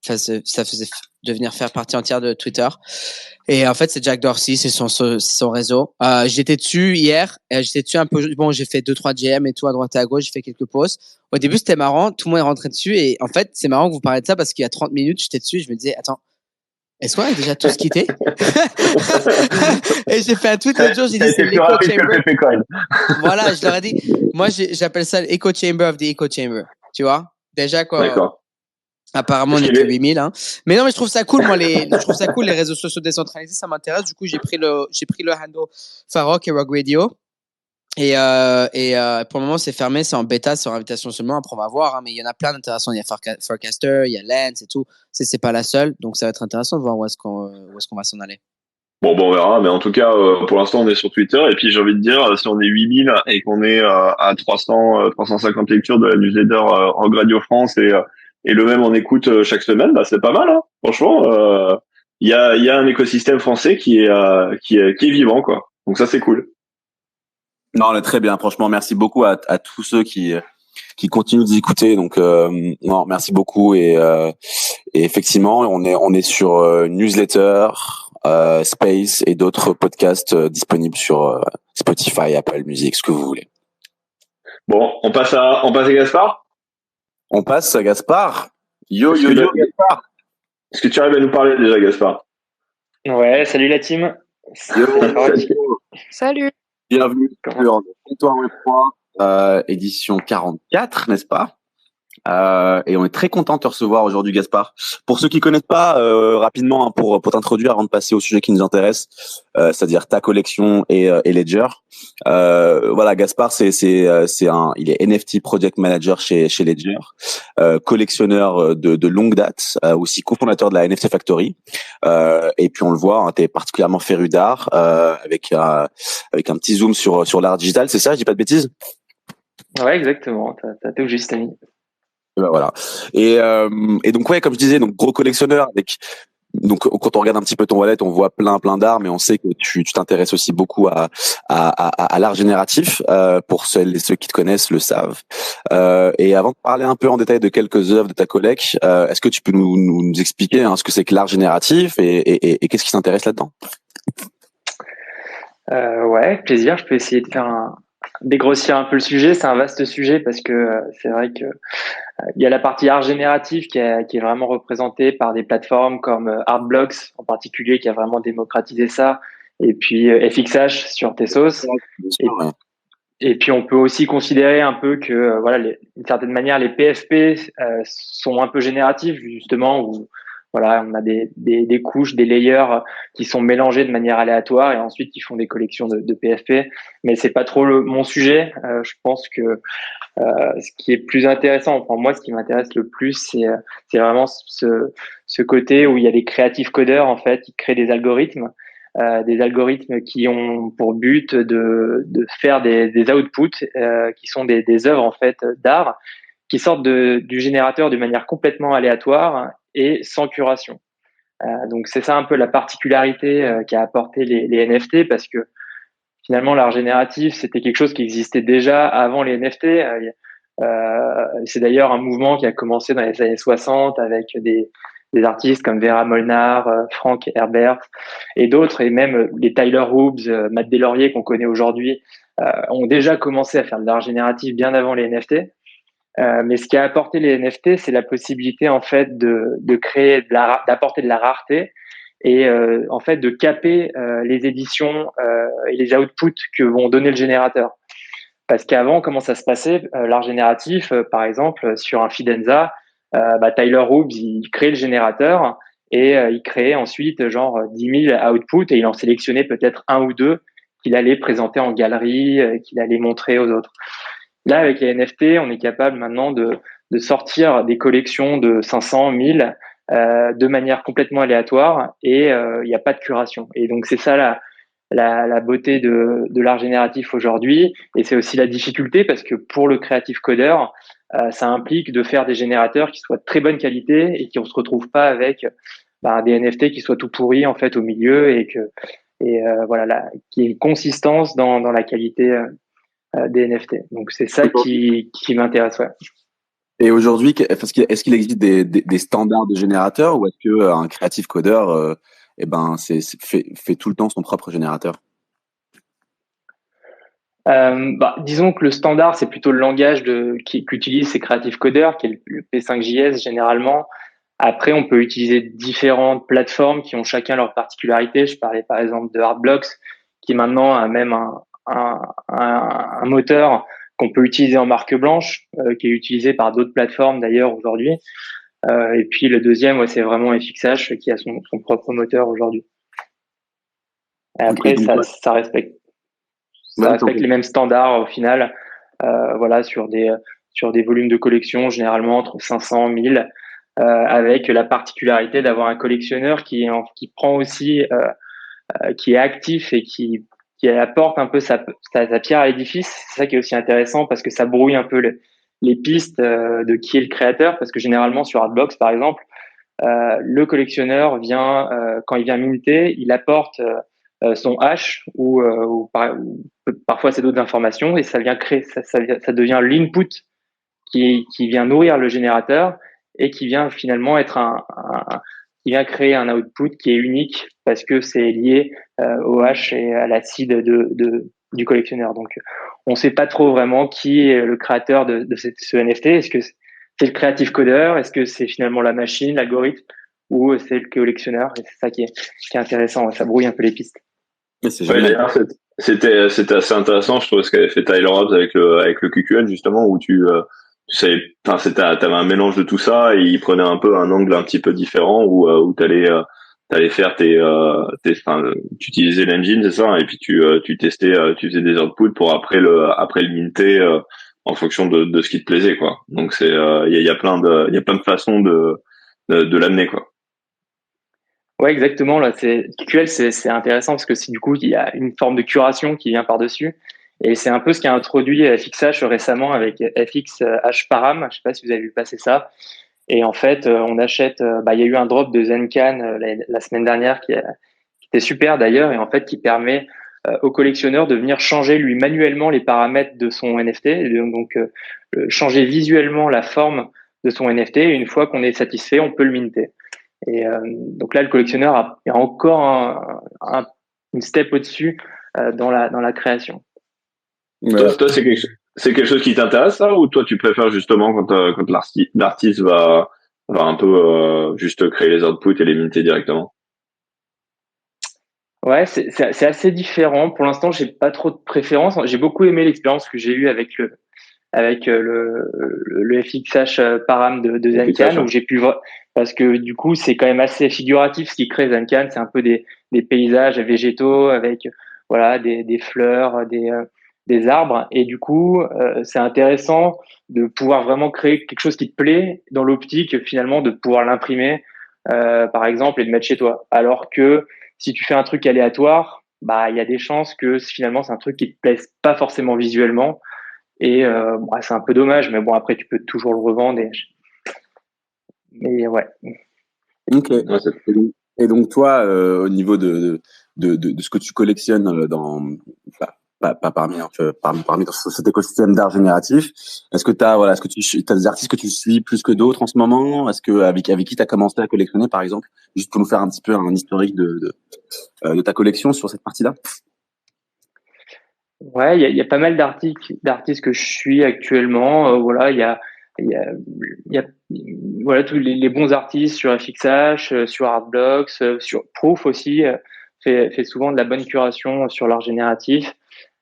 ça faisait devenir faire partie entière de Twitter. Et en fait, c'est Jack Dorsey, c'est son réseau. J'étais dessus hier. J'étais dessus un peu. Bon, j'ai fait 2-3 GM et tout à droite et à gauche. J'ai fait quelques posts. Au début, c'était marrant. Tout le monde est rentré dessus. Et en fait, c'est marrant que vous parlez de ça parce qu'il y a 30 minutes, j'étais dessus. Je me disais, attends, est-ce qu'on a déjà tous quitté? Et j'ai fait un tweet l'autre jour, j'ai dit c'est l'Echo Chamber. Voilà, je leur ai dit, moi j'appelle ça l'Echo Chamber of the Echo Chamber. Tu vois? Déjà quoi. D'accord. Apparemment, on n'est que 8000, hein. Mais non, mais je trouve ça cool, moi, je trouve ça cool, les réseaux sociaux décentralisés, ça m'intéresse. Du coup, j'ai pris le handle Farok et Rogue Radio. Et pour le moment, c'est fermé, c'est en bêta, c'est en invitation seulement. Après, on va voir, hein, mais il y en a plein d'intéressants. Il y a Forecaster, il y a Lens et tout. C'est pas la seule. Donc, ça va être intéressant de voir où est-ce qu'on va s'en aller. Bon, on verra. Mais en tout cas, pour l'instant, on est sur Twitter. Et puis, j'ai envie de dire, si on est 8000 et qu'on est à 350 lectures de la newsletter Rogue Radio France et le même on écoute chaque semaine, bah, c'est pas mal, hein. Franchement, il y a un écosystème français qui est vivant, quoi. Donc ça, c'est cool. Non, on est très bien. Franchement, merci beaucoup à tous ceux qui continuent de nous écouter. Donc, non, merci beaucoup. Et effectivement, on est sur newsletter, Space et d'autres podcasts disponibles sur Spotify, Apple Music, ce que vous voulez. Bon, on passe à Gaspard. On passe à Gaspard. Yo, Gaspard. Est-ce que tu arrives à nous parler déjà, Gaspard? Ouais, salut la team. Salut. Bienvenue sur Comptoir Web3, édition 44, n'est-ce pas? Et on est très content de te recevoir aujourd'hui, Gaspard. Pour ceux qui connaissent pas, rapidement, hein, pour t'introduire avant de passer au sujet qui nous intéresse, c'est-à-dire ta collection et Ledger. Voilà, Gaspard, il est NFT Project Manager chez Ledger, collectionneur de longue date, aussi cofondateur de la NFT Factory. Et puis on le voit, hein, t'es particulièrement féru d'art, avec un petit zoom sur l'art digital, c'est ça, je dis pas de bêtises? Ouais, exactement. T'as tout juste, Ami. Et ben voilà. Et donc ouais, comme je disais, donc gros collectionneur donc quand on regarde un petit peu ton wallet, on voit plein d'art, mais on sait que tu t'intéresses aussi beaucoup à l'art génératif. Pour ceux qui te connaissent le savent. Et avant de parler un peu en détail de quelques œuvres de ta collecte, est-ce que tu peux nous expliquer ce que c'est que l'art génératif et qu'est-ce qui t'intéresse là-dedans? Ouais, plaisir. Je peux essayer de dégrossir un peu le sujet. C'est un vaste sujet parce que c'est vrai que il y a la partie art génératif qui est vraiment représentée par des plateformes comme Artblocks en particulier qui a vraiment démocratisé ça, et puis FXH sur Tezos. Et puis on peut aussi considérer un peu que voilà, d'une certaine manière les PFP sont un peu génératifs justement, où voilà, on a des couches, des layers qui sont mélangés de manière aléatoire et ensuite qui font des collections de PFP. Mais c'est pas trop mon sujet. Je pense que ce qui est plus intéressant, enfin moi, ce qui m'intéresse le plus, c'est vraiment ce côté où il y a des creative codeurs en fait, qui créent des algorithmes qui ont pour but de faire des outputs qui sont des œuvres en fait d'art qui sortent du générateur de manière complètement aléatoire et sans curation. Donc c'est ça un peu la particularité qu'a apporté les NFT, parce que finalement l'art génératif c'était quelque chose qui existait déjà avant les NFT. C'est d'ailleurs un mouvement qui a commencé dans les années 60 avec des artistes comme Vera Molnar, Frank Herbert et d'autres, et même les Tyler Hobbs, Matt Delaurier qu'on connaît aujourd'hui, ont déjà commencé à faire de l'art génératif bien avant les NFT. Mais ce qui a apporté les NFT, c'est la possibilité en fait de créer d'apporter de la rareté et en fait de caper les éditions et les outputs que vont donner le générateur. Parce qu'avant, comment ça se passait, l'art génératif, par exemple, sur un Fidenza, Tyler Hobbs, il crée le générateur et il créait ensuite genre 10 000 outputs et il en sélectionnait peut-être un ou deux qu'il allait présenter en galerie, qu'il allait montrer aux autres. Là, avec les NFT, on est capable maintenant de sortir des collections de 500, 1000 de manière complètement aléatoire et il n'y a pas de curation. Et donc, c'est ça la beauté de l'art génératif aujourd'hui, et c'est aussi la difficulté parce que pour le creative coder, ça implique de faire des générateurs qui soient de très bonne qualité et qui on se retrouve pas avec des NFT qui soient tout pourris en fait au milieu voilà, qu'il y ait une consistance dans la qualité des NFT. Donc c'est ça qui m'intéresse. Ouais. Et aujourd'hui, est-ce qu'il existe des standards de générateurs ou est-ce que un creative coder, fait tout le temps son propre générateur? Disons que le standard, c'est plutôt le langage qu'utilise ces creative coders, qui est le P5JS généralement. Après, on peut utiliser différentes plateformes qui ont chacun leur particularité. Je parlais par exemple de Artblocks, qui maintenant a même un moteur qu'on peut utiliser en marque blanche, qui est utilisé par d'autres plateformes d'ailleurs aujourd'hui. Et puis le deuxième, c'est vraiment FXH qui a son propre moteur aujourd'hui. Et après, ça respecte les mêmes standards au final. Voilà, sur des volumes de collection généralement entre 500 1000. Avec la particularité d'avoir un collectionneur qui prend aussi, qui est actif et qui apporte un peu sa pierre à l'édifice. C'est ça qui est aussi intéressant parce que ça brouille un peu les pistes de qui est le créateur. Parce que généralement sur Artblocks, par exemple, le collectionneur vient, quand il vient minter, il apporte son hash ou parfois c'est d'autres informations et ça vient créer, ça devient l'input qui vient nourrir le générateur et qui vient finalement être qui vient créer un output qui est unique parce que c'est lié au hash et à la seed du collectionneur. Donc, on ne sait pas trop vraiment qui est le créateur de ce NFT. Est-ce que c'est le creative coder? Est-ce que c'est finalement la machine, l'algorithme, ou c'est le collectionneur? Et c'est ça qui est intéressant. Ça brouille un peu les pistes. D'ailleurs, c'était assez intéressant, je trouve, ce qu'avait fait Tyler Hobbs avec le QQL, justement, où tu savais, enfin, t'avais un mélange de tout ça et il prenait un peu un angle un petit peu différent où t'allais faire tu utilisais l'engine, c'est ça, et puis tu testais, tu faisais des outputs pour après le minter, en fonction de ce qui te plaisait, quoi. Donc il y a plein de façons de l'amener, quoi. Ouais, exactement. Là, QQL, c'est intéressant parce que du coup, il y a une forme de curation qui vient par-dessus. Et c'est un peu ce qui a introduit FXH récemment avec FXH Param. Je sais pas si vous avez vu passer ça. Et en fait, on achète. Il y a eu un drop de Zencan la semaine dernière qui était super d'ailleurs et en fait qui permet au collectionneur de venir changer lui manuellement les paramètres de son NFT, et donc changer visuellement la forme de son NFT. Et une fois qu'on est satisfait, on peut le minter. Et donc là, le collectionneur est encore une step au-dessus dans la création. Toi, c'est quelque chose qui t'intéresse, ça, ou toi, tu préfères justement quand l'artiste va un peu juste créer les outputs et les minter directement? Ouais, c'est assez différent. Pour l'instant, j'ai pas trop de préférence. J'ai beaucoup aimé l'expérience que j'ai eue avec le FXH Param de Zencan, où j'ai pu voir, parce que du coup, c'est quand même assez figuratif ce qui crée Zencan. C'est un peu des paysages végétaux avec, voilà, des fleurs, des arbres. Et du coup, c'est intéressant de pouvoir vraiment créer quelque chose qui te plaît dans l'optique, finalement, de pouvoir l'imprimer, par exemple, et de mettre chez toi. Alors que si tu fais un truc aléatoire, il y a des chances que finalement, c'est un truc qui te plaise pas forcément visuellement. Et c'est un peu dommage, mais bon, après, tu peux toujours le revendre. Mais ouais. Ok. Et donc toi, au niveau de ce que tu collectionnes pas parmi dans cet écosystème d'art génératif, est-ce que t'as des artistes que tu suis plus que d'autres en ce moment? Est-ce que avec qui t'as commencé à collectionner, par exemple, juste pour nous faire un petit peu un historique de ta collection sur cette partie-là? Ouais, il y a pas mal d'artistes que je suis actuellement. Voilà, il y a voilà tous les bons artistes sur FXH, sur Artblocks, sur Proof aussi. Fait souvent de la bonne curation sur l'art génératif.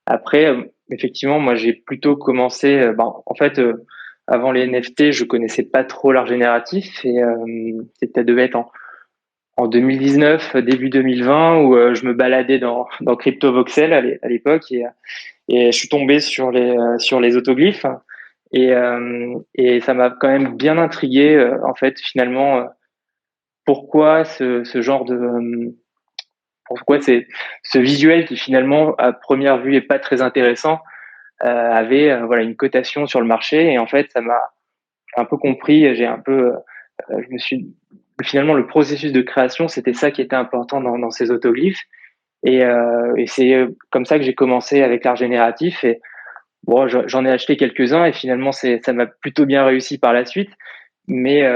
Après, effectivement, moi j'ai plutôt commencé. En fait, avant les NFT, je connaissais pas trop l'art génératif et c'était devait être en 2019, début 2020, où je me baladais dans CryptoVoxel à l'époque et je suis tombé sur les autoglyphes et ça m'a quand même bien intrigué en fait finalement pourquoi ce genre pourquoi c'est ce visuel qui finalement à première vue est pas très intéressant avait voilà une cotation sur le marché et en fait ça m'a un peu compris, j'ai un peu je me suis finalement le processus de création c'était ça qui était important dans ces autoglyphes et c'est comme ça que j'ai commencé avec l'art génératif et bon j'en ai acheté quelques-uns et finalement ça m'a plutôt bien réussi par la suite mais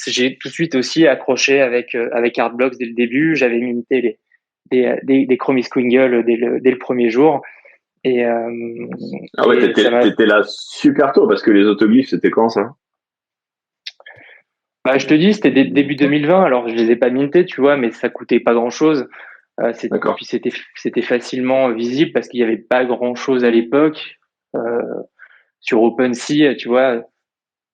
j'ai tout de suite aussi accroché avec Artblocks dès le début. J'avais imité des Chromie Squiggle dès le premier jour. Et, Ah ouais, et ça m'a. t'étais là super tôt parce que les autoglyphes, c'était quand ça? Bah, je te dis, c'était début 2020. Alors je les ai pas mintés, tu vois, mais ça coûtait pas grand-chose. Et D'accord. puis c'était facilement visible parce qu'il y avait pas grand-chose à l'époque sur OpenSea, tu vois.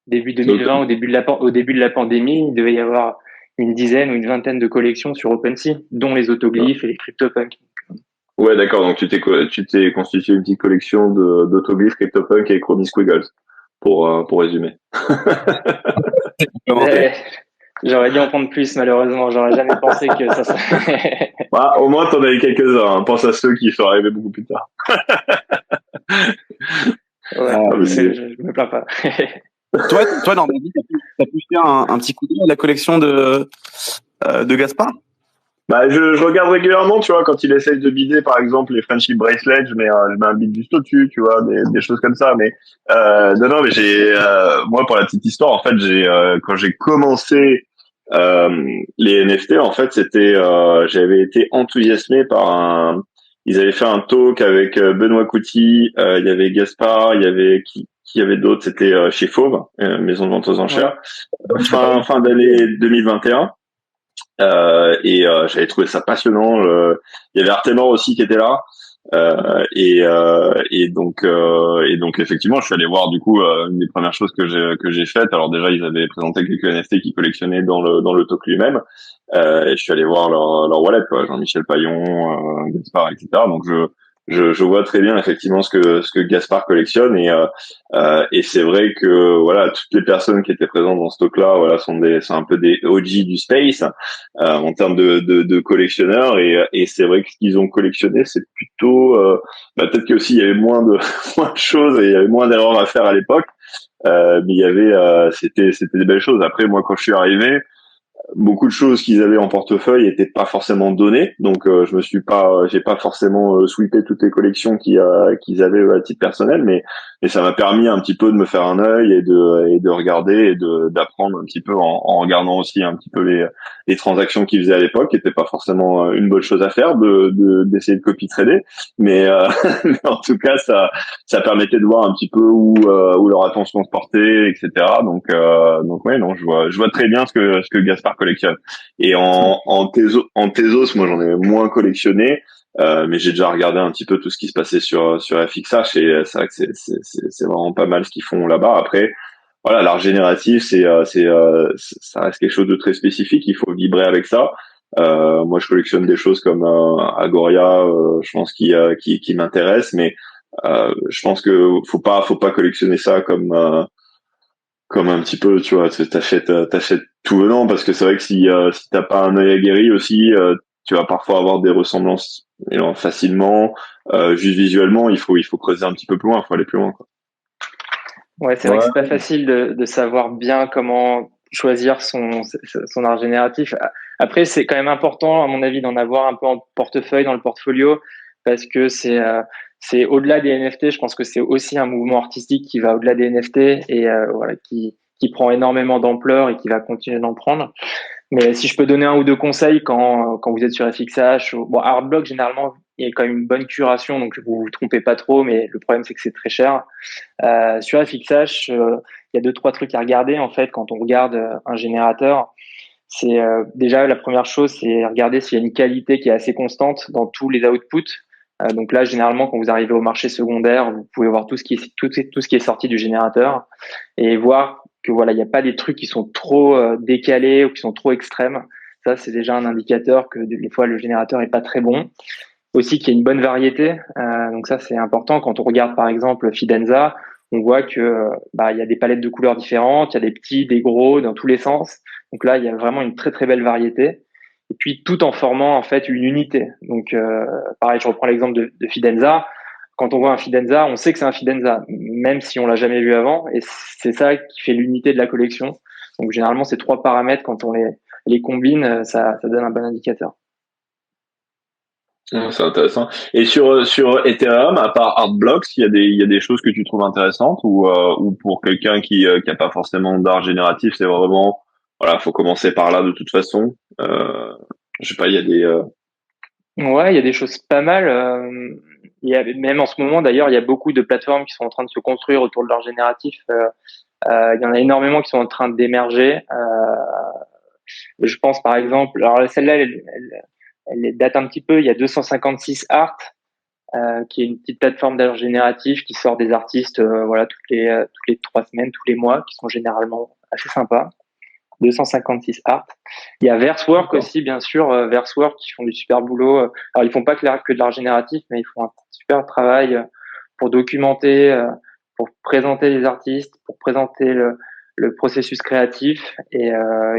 Début Donc, 2020, au début de la pandémie, il devait y avoir une dizaine ou une vingtaine de collections sur OpenSea, dont les autoglyphes et les CryptoPunks. ouais, d'accord. Donc tu t'es constitué une petite collection d'autoglyphes, CryptoPunk et Chromie Squiggles pour résumer. Mais j'aurais dû en prendre plus, malheureusement. J'aurais jamais pensé que ça serait. Bah, au moins t'en as eu quelques-uns. Hein. Pense à ceux qui sont arrivés beaucoup plus tard. Ouais, Ah, mais je me plains pas. Toi, dans ta vie, t'as pu faire un petit coup d'œil à la collection de Gaspard? bah, je regarde régulièrement, tu vois, quand il essaye de bider, par exemple, les friendship bracelets, je mets un bid juste au-dessus, tu vois, des choses comme ça. Mais non, mais moi, pour la petite histoire, en fait, quand j'ai commencé les NFT, en fait, j'avais été enthousiasmé ils avaient fait un talk avec Benoît Couty, il y avait Gaspard, il y avait qui y avait d'autres, c'était chez Fauve, maison de vente aux enchères, fin d'année 2021. J'avais trouvé ça passionnant. Il y avait Artemor aussi qui était là. Et donc effectivement, je suis allé voir du coup une des premières choses que j'ai faites. Alors déjà, ils avaient présenté quelques NFT qu'ils collectionnaient dans le talk lui-même. Et je suis allé voir leur wallet, quoi, Jean-Michel Paillon, Gaspard, etc. Donc je vois très bien effectivement ce que Gaspard collectionne et c'est vrai que voilà toutes les personnes qui étaient présentes dans ce talk-là voilà sont un peu des OG du space en termes de collectionneurs et c'est vrai que ce qu'ils ont collectionné c'est plutôt peut-être que aussi il y avait moins de choses et il y avait moins d'erreurs à faire à l'époque mais il y avait c'était des belles choses. Après moi quand je suis arrivé beaucoup de choses qu'ils avaient en portefeuille étaient pas forcément données, donc j'ai pas forcément sweepé toutes les collections qu'ils avaient à titre personnel, mais ça m'a permis un petit peu de me faire un œil et de regarder et d'apprendre un petit peu en regardant aussi un petit peu les transactions qu'ils faisaient à l'époque, qui étaient pas forcément une bonne chose à faire d'essayer de copy trader, mais, mais en tout cas ça permettait de voir un petit peu où leur attention se portait, etc. Donc ouais, non, je vois très bien ce que Gaspard collectionne. Et en Tezos, moi j'en ai moins collectionné, mais j'ai déjà regardé un petit peu tout ce qui se passait sur FXH et c'est vrai que c'est vraiment pas mal ce qu'ils font là-bas. Après, voilà, l'art génératif, ça reste quelque chose de très spécifique. Il faut vibrer avec ça. Moi, je collectionne des choses comme Agoria, je pense qui m'intéresse, mais je pense que faut pas collectionner ça comme un petit peu, tu vois, t'achètes tout venant parce que c'est vrai que si t'as pas un œil aguerri aussi, tu vas parfois avoir des ressemblances facilement. Juste visuellement, il faut creuser un petit peu plus loin, il faut aller plus loin, quoi. Ouais, c'est vrai que c'est pas facile de savoir bien comment choisir son art génératif. Après, c'est quand même important, à mon avis, d'en avoir un peu en portefeuille, dans le portfolio, parce que c'est au-delà des NFT. Je pense que c'est aussi un mouvement artistique qui va au-delà des NFT et voilà, qui prend énormément d'ampleur et qui va continuer d'en prendre. Mais si je peux donner un ou deux conseils quand vous êtes sur FXH, bon, Artblock, généralement, il y a quand même une bonne curation, donc vous vous trompez pas trop, mais le problème, c'est que c'est très cher. Sur FXH, il y a deux, trois trucs à regarder, en fait, quand on regarde un générateur. C'est déjà la première chose, c'est regarder s'il y a une qualité qui est assez constante dans tous les outputs. Donc là, généralement, quand vous arrivez au marché secondaire, vous pouvez voir tout ce qui est sorti du générateur et voir que voilà, il n'y a pas des trucs qui sont trop décalés ou qui sont trop extrêmes. Ça, c'est déjà un indicateur que des fois le générateur est pas très bon. Aussi qu'il y a une bonne variété. Donc ça, c'est important. Quand on regarde par exemple Fidenza, on voit que il y a des palettes de couleurs différentes, il y a des petits, des gros, dans tous les sens. Donc là, il y a vraiment une très très belle variété. et puis tout en formant en fait une unité. Donc pareil, je reprends l'exemple de Fidenza. Quand on voit un Fidenza, on sait que c'est un Fidenza, même si on l'a jamais vu avant, et c'est ça qui fait l'unité de la collection. Donc généralement, ces 3 paramètres, quand on les combine, ça donne un bon indicateur. C'est intéressant. Et sur Ethereum, à part Artblocks, il y a des choses que tu trouves intéressantes ou pour quelqu'un qui a pas forcément d'art génératif, c'est vraiment voilà, faut commencer par là de toute façon. Je sais pas, il y a des Ouais, il y a des choses pas mal. Même en ce moment, d'ailleurs, il y a beaucoup de plateformes qui sont en train de se construire autour de l'art génératif. Il y en a énormément qui sont en train d'émerger. Je pense par exemple, alors celle-là, elle date un petit peu. Il y a 256 Art, qui est une petite plateforme d'art génératif qui sort des artistes, voilà, toutes les 3 semaines, tous les mois, qui sont généralement assez sympas. 256 Art. Il y a Versework aussi, bien sûr, Versework qui font du super boulot. Alors ils font pas que de l'art génératif, mais ils font un super travail pour documenter, pour présenter les artistes, pour présenter le processus créatif, et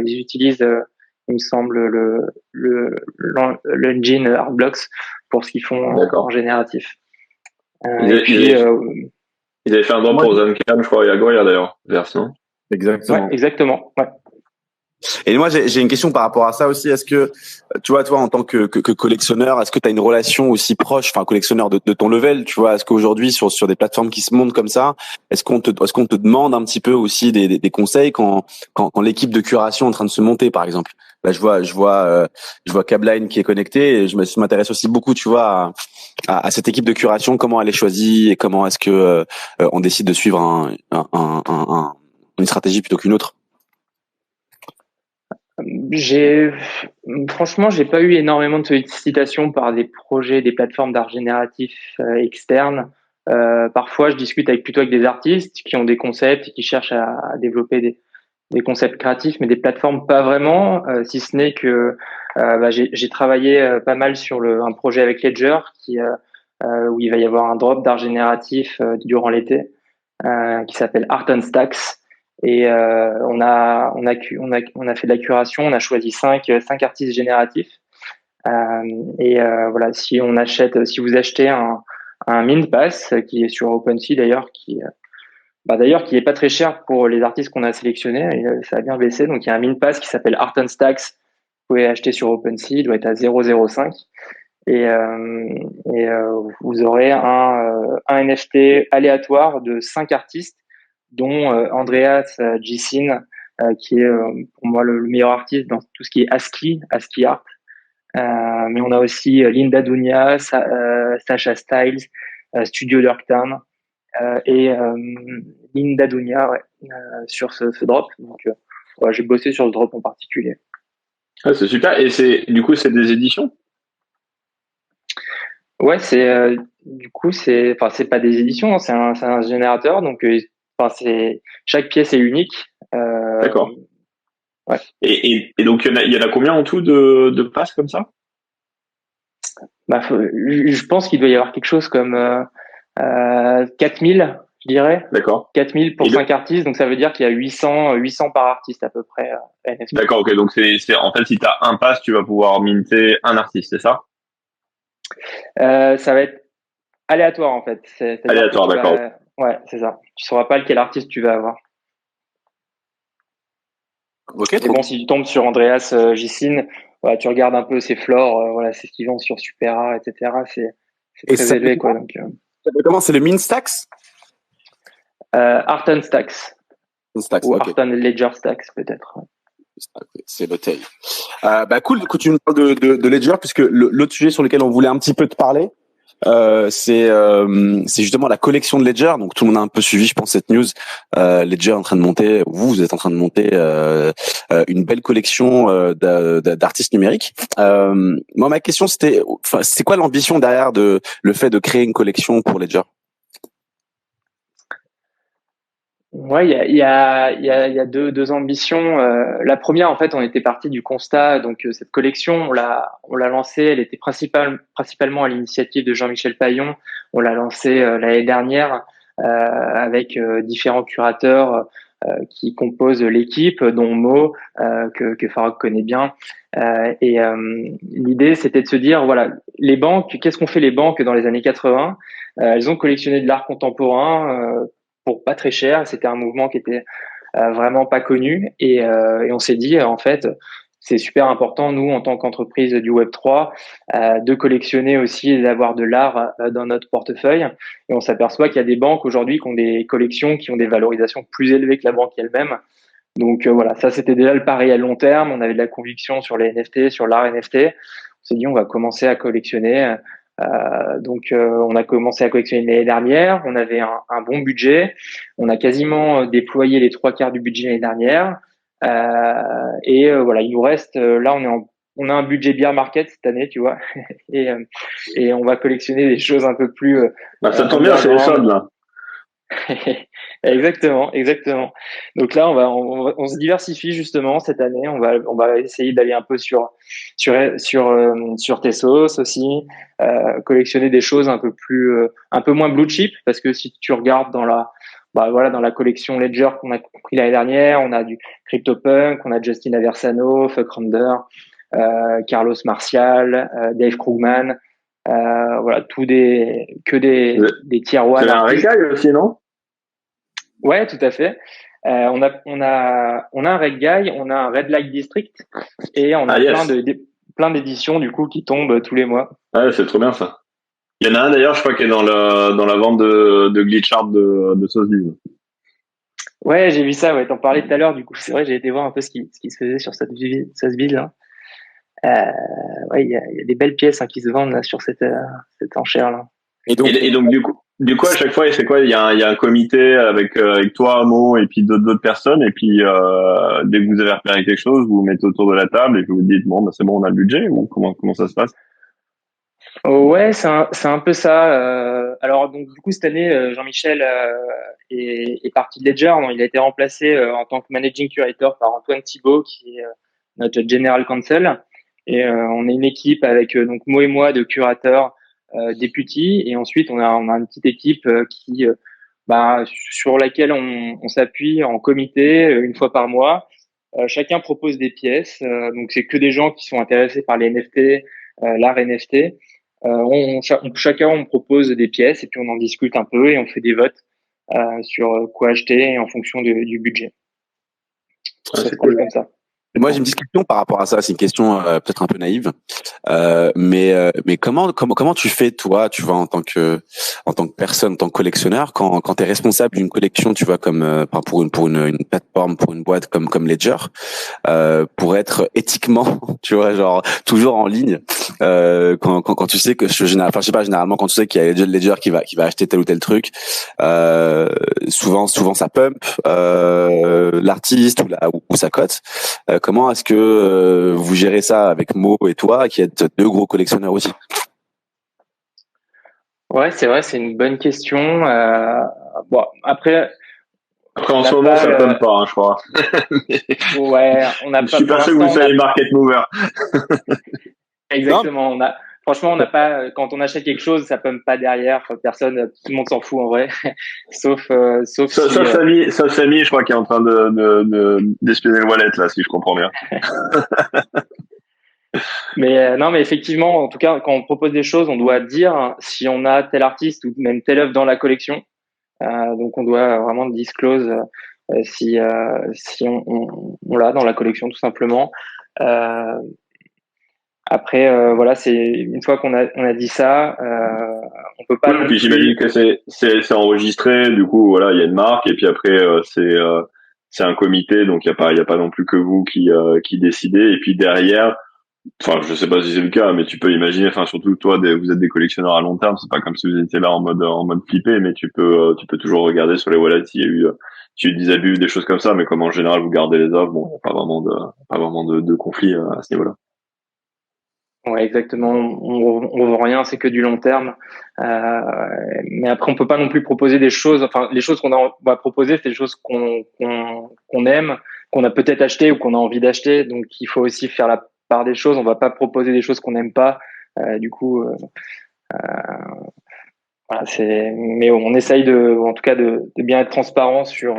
ils utilisent, il me semble, l'engine Artblocks pour ce qu'ils font en génératif. Ils avaient fait un drop pour Zamcam, je crois, il y a Goya d'ailleurs, version. Exactement. Ouais, exactement. Ouais. Et moi, j'ai une question par rapport à ça aussi. Est-ce que, tu vois, toi, en tant que collectionneur, est-ce que tu as une relation aussi proche, enfin, collectionneur de ton level, tu vois, est-ce qu'aujourd'hui, sur des plateformes qui se montent comme ça, est-ce qu'on te demande un petit peu aussi des conseils quand l'équipe de curation est en train de se monter, par exemple? Là, je vois Cabline qui est connecté, et je m'intéresse aussi beaucoup, tu vois, à cette équipe de curation, comment elle est choisie et comment est-ce que on décide de suivre une stratégie plutôt qu'une autre. Franchement, j'ai pas eu énormément de sollicitations par des projets, des plateformes d'art génératif externes. Parfois, je discute plutôt avec des artistes qui ont des concepts et qui cherchent à développer des concepts créatifs, mais des plateformes pas vraiment, si ce n'est que j'ai travaillé pas mal sur un projet avec Ledger où il va y avoir un drop d'art génératif durant l'été qui s'appelle Art on Stacks. Et on a fait de la curation, on a choisi 5 artistes génératifs. Voilà, si vous achetez un Mint Pass qui est sur OpenSea d'ailleurs, qui est pas très cher pour les artistes qu'on a sélectionnés, et ça a bien baissé. Donc il y a un Mint Pass qui s'appelle Art on Stacks, vous pouvez acheter sur OpenSea, il doit être à 0,05. Et vous aurez un NFT aléatoire de 5 artistes, dont Andreas Gisin, qui est pour moi le meilleur artiste dans tout ce qui est ASCII art. Mais on a aussi Linda Dunia, Sasha Styles, Studio Dirktown et Linda Dunia sur ce drop. Donc j'ai bossé sur ce drop en particulier. Ah, c'est super. Et du coup c'est des éditions? Ouais, c'est pas des éditions, hein, c'est un générateur, donc chaque pièce est unique. D'accord. Ouais. Et donc il y en a combien en tout de passes comme ça? Je pense qu'il doit y avoir quelque chose comme 4000, je dirais. D'accord. 4000 pour 5 artistes, donc ça veut dire qu'il y a 800 par artiste à peu près. D'accord, ok. Donc c'est en fait si t'as un pass, tu vas pouvoir minter un artiste, c'est ça? Ça va être aléatoire en fait. Aléatoire, d'accord. Ouais, c'est ça. Tu sauras pas lequel artiste tu vas avoir. Ok. Et bon, si tu tombes sur Andreas Gisin, voilà, tu regardes un peu ses floors, voilà, c'est ce qu'ils vendent sur Supera, etc. C'est très élevé, quoi. Donc, comment c'est le Mint Stacks? Art on Stacks. Ou Okay. Art on Ledger Stacks, peut-être. C'est noté. Cool que tu nous parles de Ledger, puisque l'autre sujet sur lequel on voulait un petit peu te parler, c'est justement la collection de Ledger. Donc tout le monde a un peu suivi, je pense, cette news. Ledger est en train de monter, vous êtes en train de monter une belle collection d'artistes numériques. Moi, ma question c'était, c'est quoi l'ambition derrière le fait de créer une collection pour Ledger? Ouais, il y a deux ambitions. La première, en fait, on était parti du constat. Donc cette collection, on l'a lancée. Elle était principalement à l'initiative de Jean-Michel Paillon. On l'a lancée l'année dernière avec différents curateurs qui composent l'équipe, dont Mo, que Farok connaît bien. L'idée, c'était de se dire, voilà, les banques, qu'est-ce qu'ont fait les banques dans les années 80? Elles ont collectionné de l'art contemporain pour pas très cher. C'était un mouvement qui était vraiment pas connu. Et on s'est dit, en fait, c'est super important, nous, en tant qu'entreprise du Web3, de collectionner aussi et d'avoir de l'art dans notre portefeuille. Et on s'aperçoit qu'il y a des banques aujourd'hui qui ont des collections qui ont des valorisations plus élevées que la banque elle-même. Donc voilà, ça c'était déjà le pari à long terme. On avait de la conviction sur les NFT, sur l'art NFT. On s'est dit on va commencer à collectionner. On a commencé à collectionner l'année dernière. On avait un bon budget. On a quasiment déployé les 3/4 du budget l'année dernière. Voilà, il nous reste là on a un budget bear market cette année, tu vois, et on va collectionner des choses un peu plus. Ça tombe bien, c'est les soldes là. Exactement. Donc là, on se diversifie justement cette année. On va essayer d'aller un peu sur Tezos aussi, collectionner des choses un peu moins blue chip, parce que si tu regardes dans la collection Ledger qu'on a pris l'année dernière, on a du CryptoPunk, on a Justin Aversano, Fuck Render, Carlos Martial, Dave Krugman. Voilà, des tier one. C'est un reggae aussi, non? Ouais, tout à fait. On a un reggae, on a un Red Light District et on a plein d'éditions du coup qui tombent tous les mois. Ouais, c'est trop bien ça. Il y en a un d'ailleurs, je crois, qui est dans la vente de glitch art de Sotheby's. Ouais, j'ai vu ça. Ouais, t'en parlais tout à l'heure. Du coup, c'est vrai, j'ai été voir un peu ce qui se faisait sur Sotheby's. Hein. Ouais, il y a des belles pièces qui se vendent là sur cette enchère là. Et donc du coup à chaque fois c'est quoi, il y a un comité avec toi, Mo, et puis d'autres personnes, et puis dès que vous avez repéré quelque chose, vous vous mettez autour de la table et puis vous dites bon c'est bon, on a le budget, ou comment ça se passe? Ouais, c'est un peu ça. Alors donc du coup cette année Jean-Michel est parti de Ledger. Non, il a été remplacé en tant que managing curator par Antoine Thibault qui est notre general counsel. Et on est une équipe avec donc Mo et moi de curateurs députés, et ensuite on a une petite équipe sur laquelle on s'appuie en comité une fois par mois. Chacun propose des pièces, donc c'est que des gens qui sont intéressés par les NFT, l'art NFT. Chacun on propose des pièces et puis on en discute un peu et on fait des votes sur quoi acheter en fonction du budget. Ouais, ça se passe comme ça. Moi, j'ai une petite question par rapport à ça. C'est une question peut-être un peu naïve, mais comment tu fais, toi, tu vois, en tant que personne, en tant que collectionneur, quand t'es responsable d'une collection, tu vois, comme pour une plateforme, pour une boîte comme Ledger, pour être éthiquement, tu vois, genre toujours en ligne, quand tu sais que généralement quand tu sais qu'il y a Ledger qui va acheter tel ou tel truc, souvent ça pump l'artiste ou sa cote. Comment est-ce que vous gérez ça avec Mo et toi, qui êtes deux gros collectionneurs aussi? Ouais, c'est vrai, c'est une bonne question. Après en ce moment, ça pump pas, je crois. Ouais, on n'a pas. Je suis pas sûr que vous soyez market mover. Exactement. Franchement, on n'a pas. Quand on achète quelque chose, ça pump pas derrière. Personne, tout le monde s'en fout en vrai, sauf Samy, je crois, qui est en train d'espionner le wallet là, si je comprends bien. Mais non, mais effectivement, en tout cas, quand on propose des choses, on doit dire si on a tel artiste ou même telle œuvre dans la collection. Donc, on doit vraiment disclose si on l'a dans la collection, tout simplement. Après, voilà, c'est une fois qu'on a dit ça, on peut pas. Oui, puis j'imagine que c'est enregistré. Du coup, voilà, il y a une marque, et puis après c'est un comité, donc il y a pas non plus que vous qui décidez. Et puis derrière, enfin, je sais pas si c'est le cas, mais tu peux imaginer, enfin, surtout toi, vous êtes des collectionneurs à long terme, c'est pas comme si vous étiez là en mode flippé, mais tu peux toujours regarder sur les wallets s'il y a eu des abus, des choses comme ça, mais comme en général vous gardez les offres, bon, il n'y a pas vraiment de conflit à ce niveau-là. Ouais, exactement. On vend rien, c'est que du long terme. Mais après, on peut pas non plus proposer des choses. Enfin, les choses qu'on va proposer, c'est des choses qu'on aime, qu'on a peut-être acheté ou qu'on a envie d'acheter. Donc, il faut aussi faire la part des choses. On va pas proposer des choses qu'on n'aime pas. Voilà, mais on essaye en tout cas de bien être transparent sur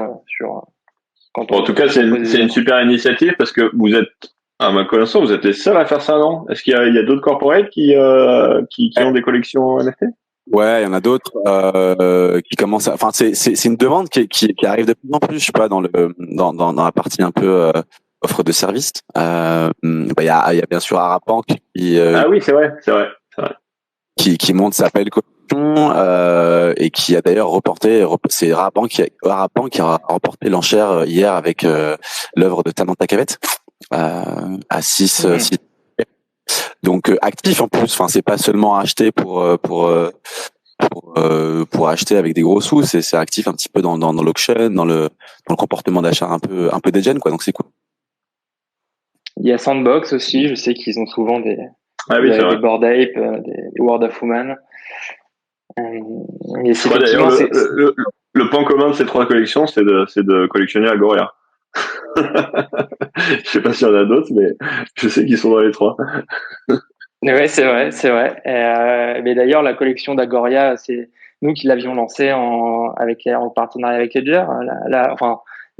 Bon, en tout cas, c'est une super initiative parce que vous êtes, à ma connaissance, vous êtes les seuls à faire ça, non? Est-ce qu'il y a d'autres corporates qui ont des collections NFT? Ouais, il y en a d'autres qui commencent. Enfin, c'est une demande qui arrive de plus en plus. Je sais pas dans dans la partie un peu offre de service. Il y a bien sûr Arapank qui ah oui, c'est vrai. qui monte sa belle collection et qui a d'ailleurs c'est Arapank qui a remporté l'enchère hier avec l'œuvre de Tamantha Cavett à 6. Donc actif en plus. Enfin, c'est pas seulement acheter pour acheter avec des gros sous. C'est actif un petit peu dans l'auction, dans le comportement d'achat un peu degen, quoi. Donc c'est cool. Il y a Sandbox aussi. Je sais qu'ils ont souvent des Bored Ape, des World of Woman. Et c'est d'ailleurs le point commun de ces trois collections, c'est de collectionner Agoria. Je sais pas s'il y en a d'autres, mais je sais qu'ils sont dans les trois. Ouais, c'est vrai. Mais d'ailleurs, la collection d'Agoria, c'est nous qui l'avions lancée en partenariat avec Ledger.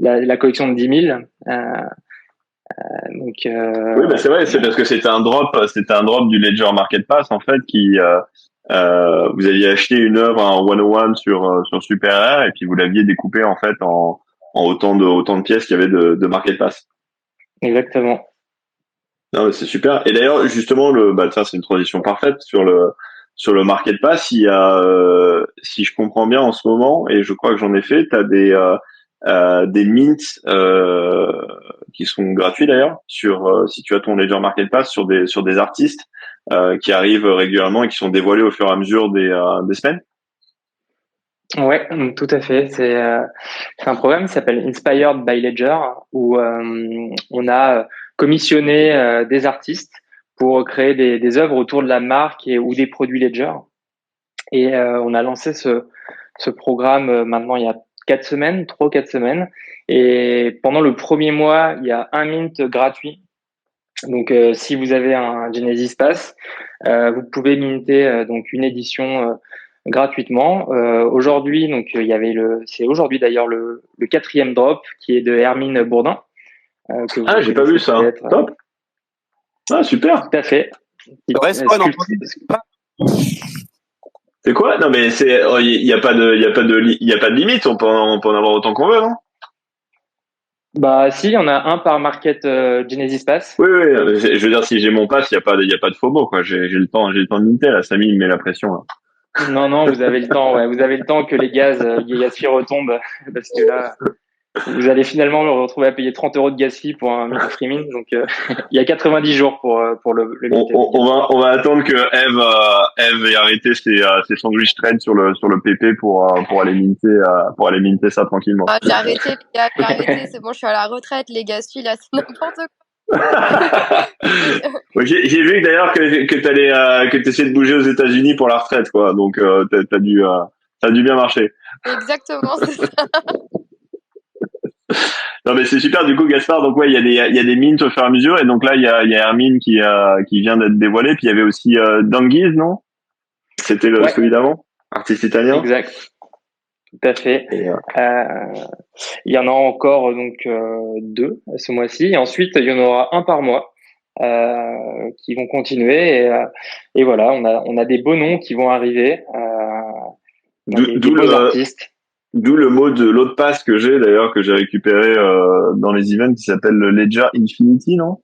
La collection de 10 000. Oui, c'est vrai, c'est parce que c'était un drop du Ledger Market Pass en fait qui vous aviez acheté une œuvre en 101 sur Super Rare et puis vous l'aviez découpée en fait en autant de pièces qu'il y avait de Market Pass. Exactement. Non, mais c'est super. Et d'ailleurs, justement, c'est une transition parfaite sur le Market Pass. Il y a, si je comprends bien en ce moment, et je crois que j'en ai fait, t'as des mints qui sont gratuits d'ailleurs si tu as ton Ledger Market Pass sur des artistes qui arrivent régulièrement et qui sont dévoilés au fur et à mesure des semaines. Ouais, tout à fait. C'est un programme qui s'appelle Inspired by Ledger où on a commissionné des artistes pour créer des œuvres autour de la marque ou des produits Ledger. Et on a lancé ce programme maintenant il y a 3 ou 4 semaines. Et pendant le premier mois, il y a un mint gratuit. Donc, si vous avez un Genesis Pass, vous pouvez minter donc une édition gratuitement. Aujourd'hui, donc c'est aujourd'hui d'ailleurs le 4e drop qui est de Hermine Bourdin. J'ai pas vu ça. Top. Ah, super. Tout à fait. C'est quoi? Non, mais il y a pas de limite. On peut en avoir autant qu'on veut, non? Bah, si, il y en a un par market Genesis Pass. Oui. Je veux dire, si j'ai mon pass, il y a pas de FOMO, quoi. J'ai le temps de minter, là. Samy, il me met la pression, là. Non, vous avez le temps, ouais. Vous avez le temps que les gaz fee retombent, parce que là, vous allez finalement vous retrouver à payer 30 € de gas fee pour un free mint. Donc, il y a 90 jours pour le mint. On va attendre que Eve ait arrêté ses sandwich trades sur le PP pour aller minter ça tranquillement. Ah, j'ai arrêté, c'est bon, je suis à la retraite, les gas fee, là, c'est n'importe quoi. J'ai vu d'ailleurs que t'essayais de bouger aux États-Unis pour la retraite, quoi. Donc t'as dû bien marcher. Exactement, c'est ça. Non, mais c'est super. Du coup, Gaspard, donc ouais, il y a des mints au fur et à mesure, et donc là il y a Hermine qui vient d'être dévoilé, puis il y avait aussi Danguise, non? C'était celui d'avant, artiste italien. Exact. Tout à fait. Il y en a encore donc 2 ce mois-ci. Et ensuite, il y en aura un par mois qui vont continuer. Et voilà, on a des beaux noms qui vont arriver. Des beaux artistes. D'où le mot de l'autre pass que j'ai d'ailleurs, que j'ai récupéré dans les events, qui s'appelle le Ledger Infinity, non?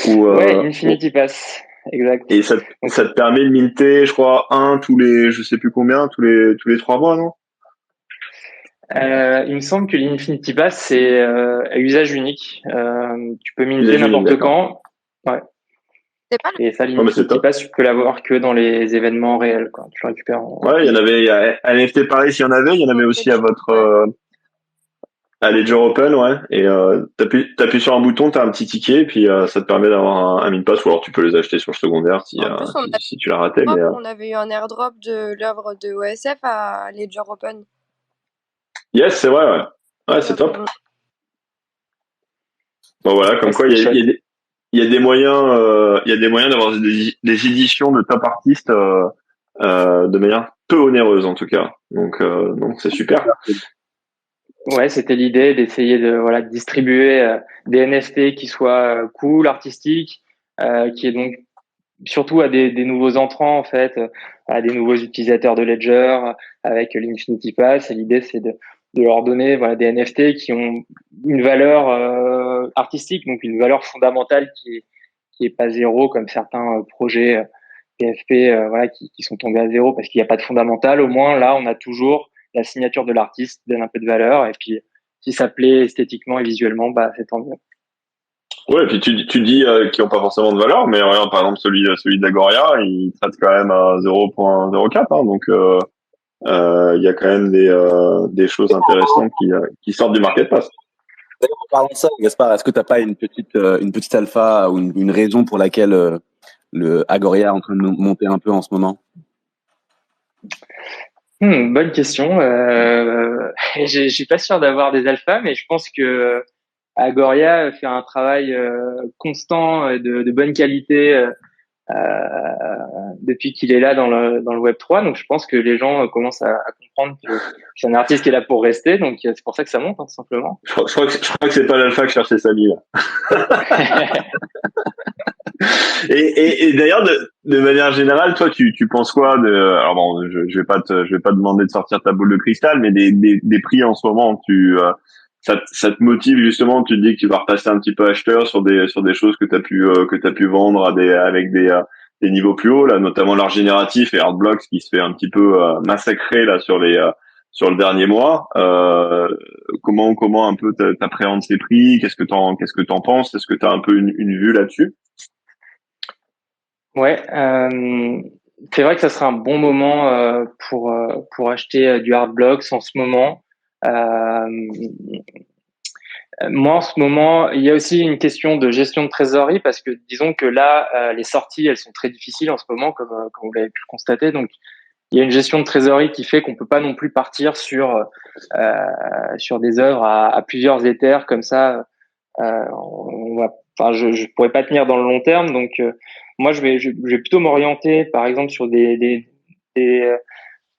Ouais, Infinity Pass. Exact. Et ça te permet de minter, je crois, je sais plus combien, tous les 3 mois, non? Il me semble que l'Infinity Pass, c'est à usage unique. Tu peux minter n'importe quand. Ouais. Et ça, l'Infinity Pass, tu peux l'avoir que dans les événements réels, quoi. Tu le récupères Ouais, il y en avait, à NFT Paris, il y en avait aussi à à Ledger Open, ouais. Et t'appuies sur un bouton, t'as un petit ticket, et puis ça te permet d'avoir un mint pass, ou alors tu peux les acheter sur le secondaire si tu l'as raté. On avait eu un airdrop de l'œuvre de OSF à Ledger Open. Yes, c'est vrai, ouais. Ouais, c'est top. Bon voilà, comme quoi il y a des moyens d'avoir des éditions de top artistes de manière peu onéreuse en tout cas. Donc c'est super. Ouais, c'était l'idée d'essayer de distribuer des NFT qui soient cool, artistiques, qui est donc surtout à des nouveaux entrants en fait, à des nouveaux utilisateurs de Ledger avec l'Infinity Pass. Et l'idée c'est de leur donner des NFT qui ont une valeur artistique, donc une valeur fondamentale qui est pas zéro comme certains projets PFP qui sont tombés à zéro parce qu'il n'y a pas de fondamental. Au moins là, on a toujours la signature de l'artiste, donne un peu de valeur, et puis si ça plaît esthétiquement et visuellement, c'est tant mieux. Ouais, et puis tu dis qu'ils ont pas forcément de valeur, mais regarde, par exemple celui d'Agoria, il traite quand même à 0.04, hein, donc il y a quand même des choses intéressantes qui sortent du market pass. D'ailleurs, en parlant de ça, Gaspard, est-ce que t'as pas une petite alpha ou une raison pour laquelle le Agoria est en train de monter un peu en ce moment? Bonne question. Je suis pas sûr d'avoir des alphas, mais je pense que Agoria fait un travail constant de bonne qualité depuis qu'il est là dans le Web 3. Donc je pense que les gens commencent à comprendre que c'est un artiste qui est là pour rester. Donc c'est pour ça que ça monte, hein, tout simplement. Je crois que c'est pas l'alpha que cherchait Samy là. Et d'ailleurs, de manière générale, toi, tu penses quoi alors bon, je vais pas te demander de sortir ta boule de cristal, mais des prix en ce moment, ça te motive justement, tu te dis que tu vas repasser un petit peu acheteur sur des choses que t'as pu vendre avec des niveaux plus hauts, là, notamment l'art génératif et Artblocks qui se fait un petit peu massacrer là sur le dernier mois. Comment un peu t'appréhendes ces prix? Qu'est-ce que t'en penses? Est-ce que t'as un peu une vue là-dessus? Ouais, c'est vrai que ça serait un bon moment pour acheter du Hardblocks en ce moment. Euh, Moi, en ce moment, il y a aussi une question de gestion de trésorerie parce que disons que là, les sorties, elles sont très difficiles en ce moment, comme vous l'avez pu le constater. Donc, il y a une gestion de trésorerie qui fait qu'on peut pas non plus partir sur des œuvres à plusieurs éthers comme ça. Je pourrais pas tenir dans le long terme. Donc, moi, je vais plutôt m'orienter, par exemple, sur des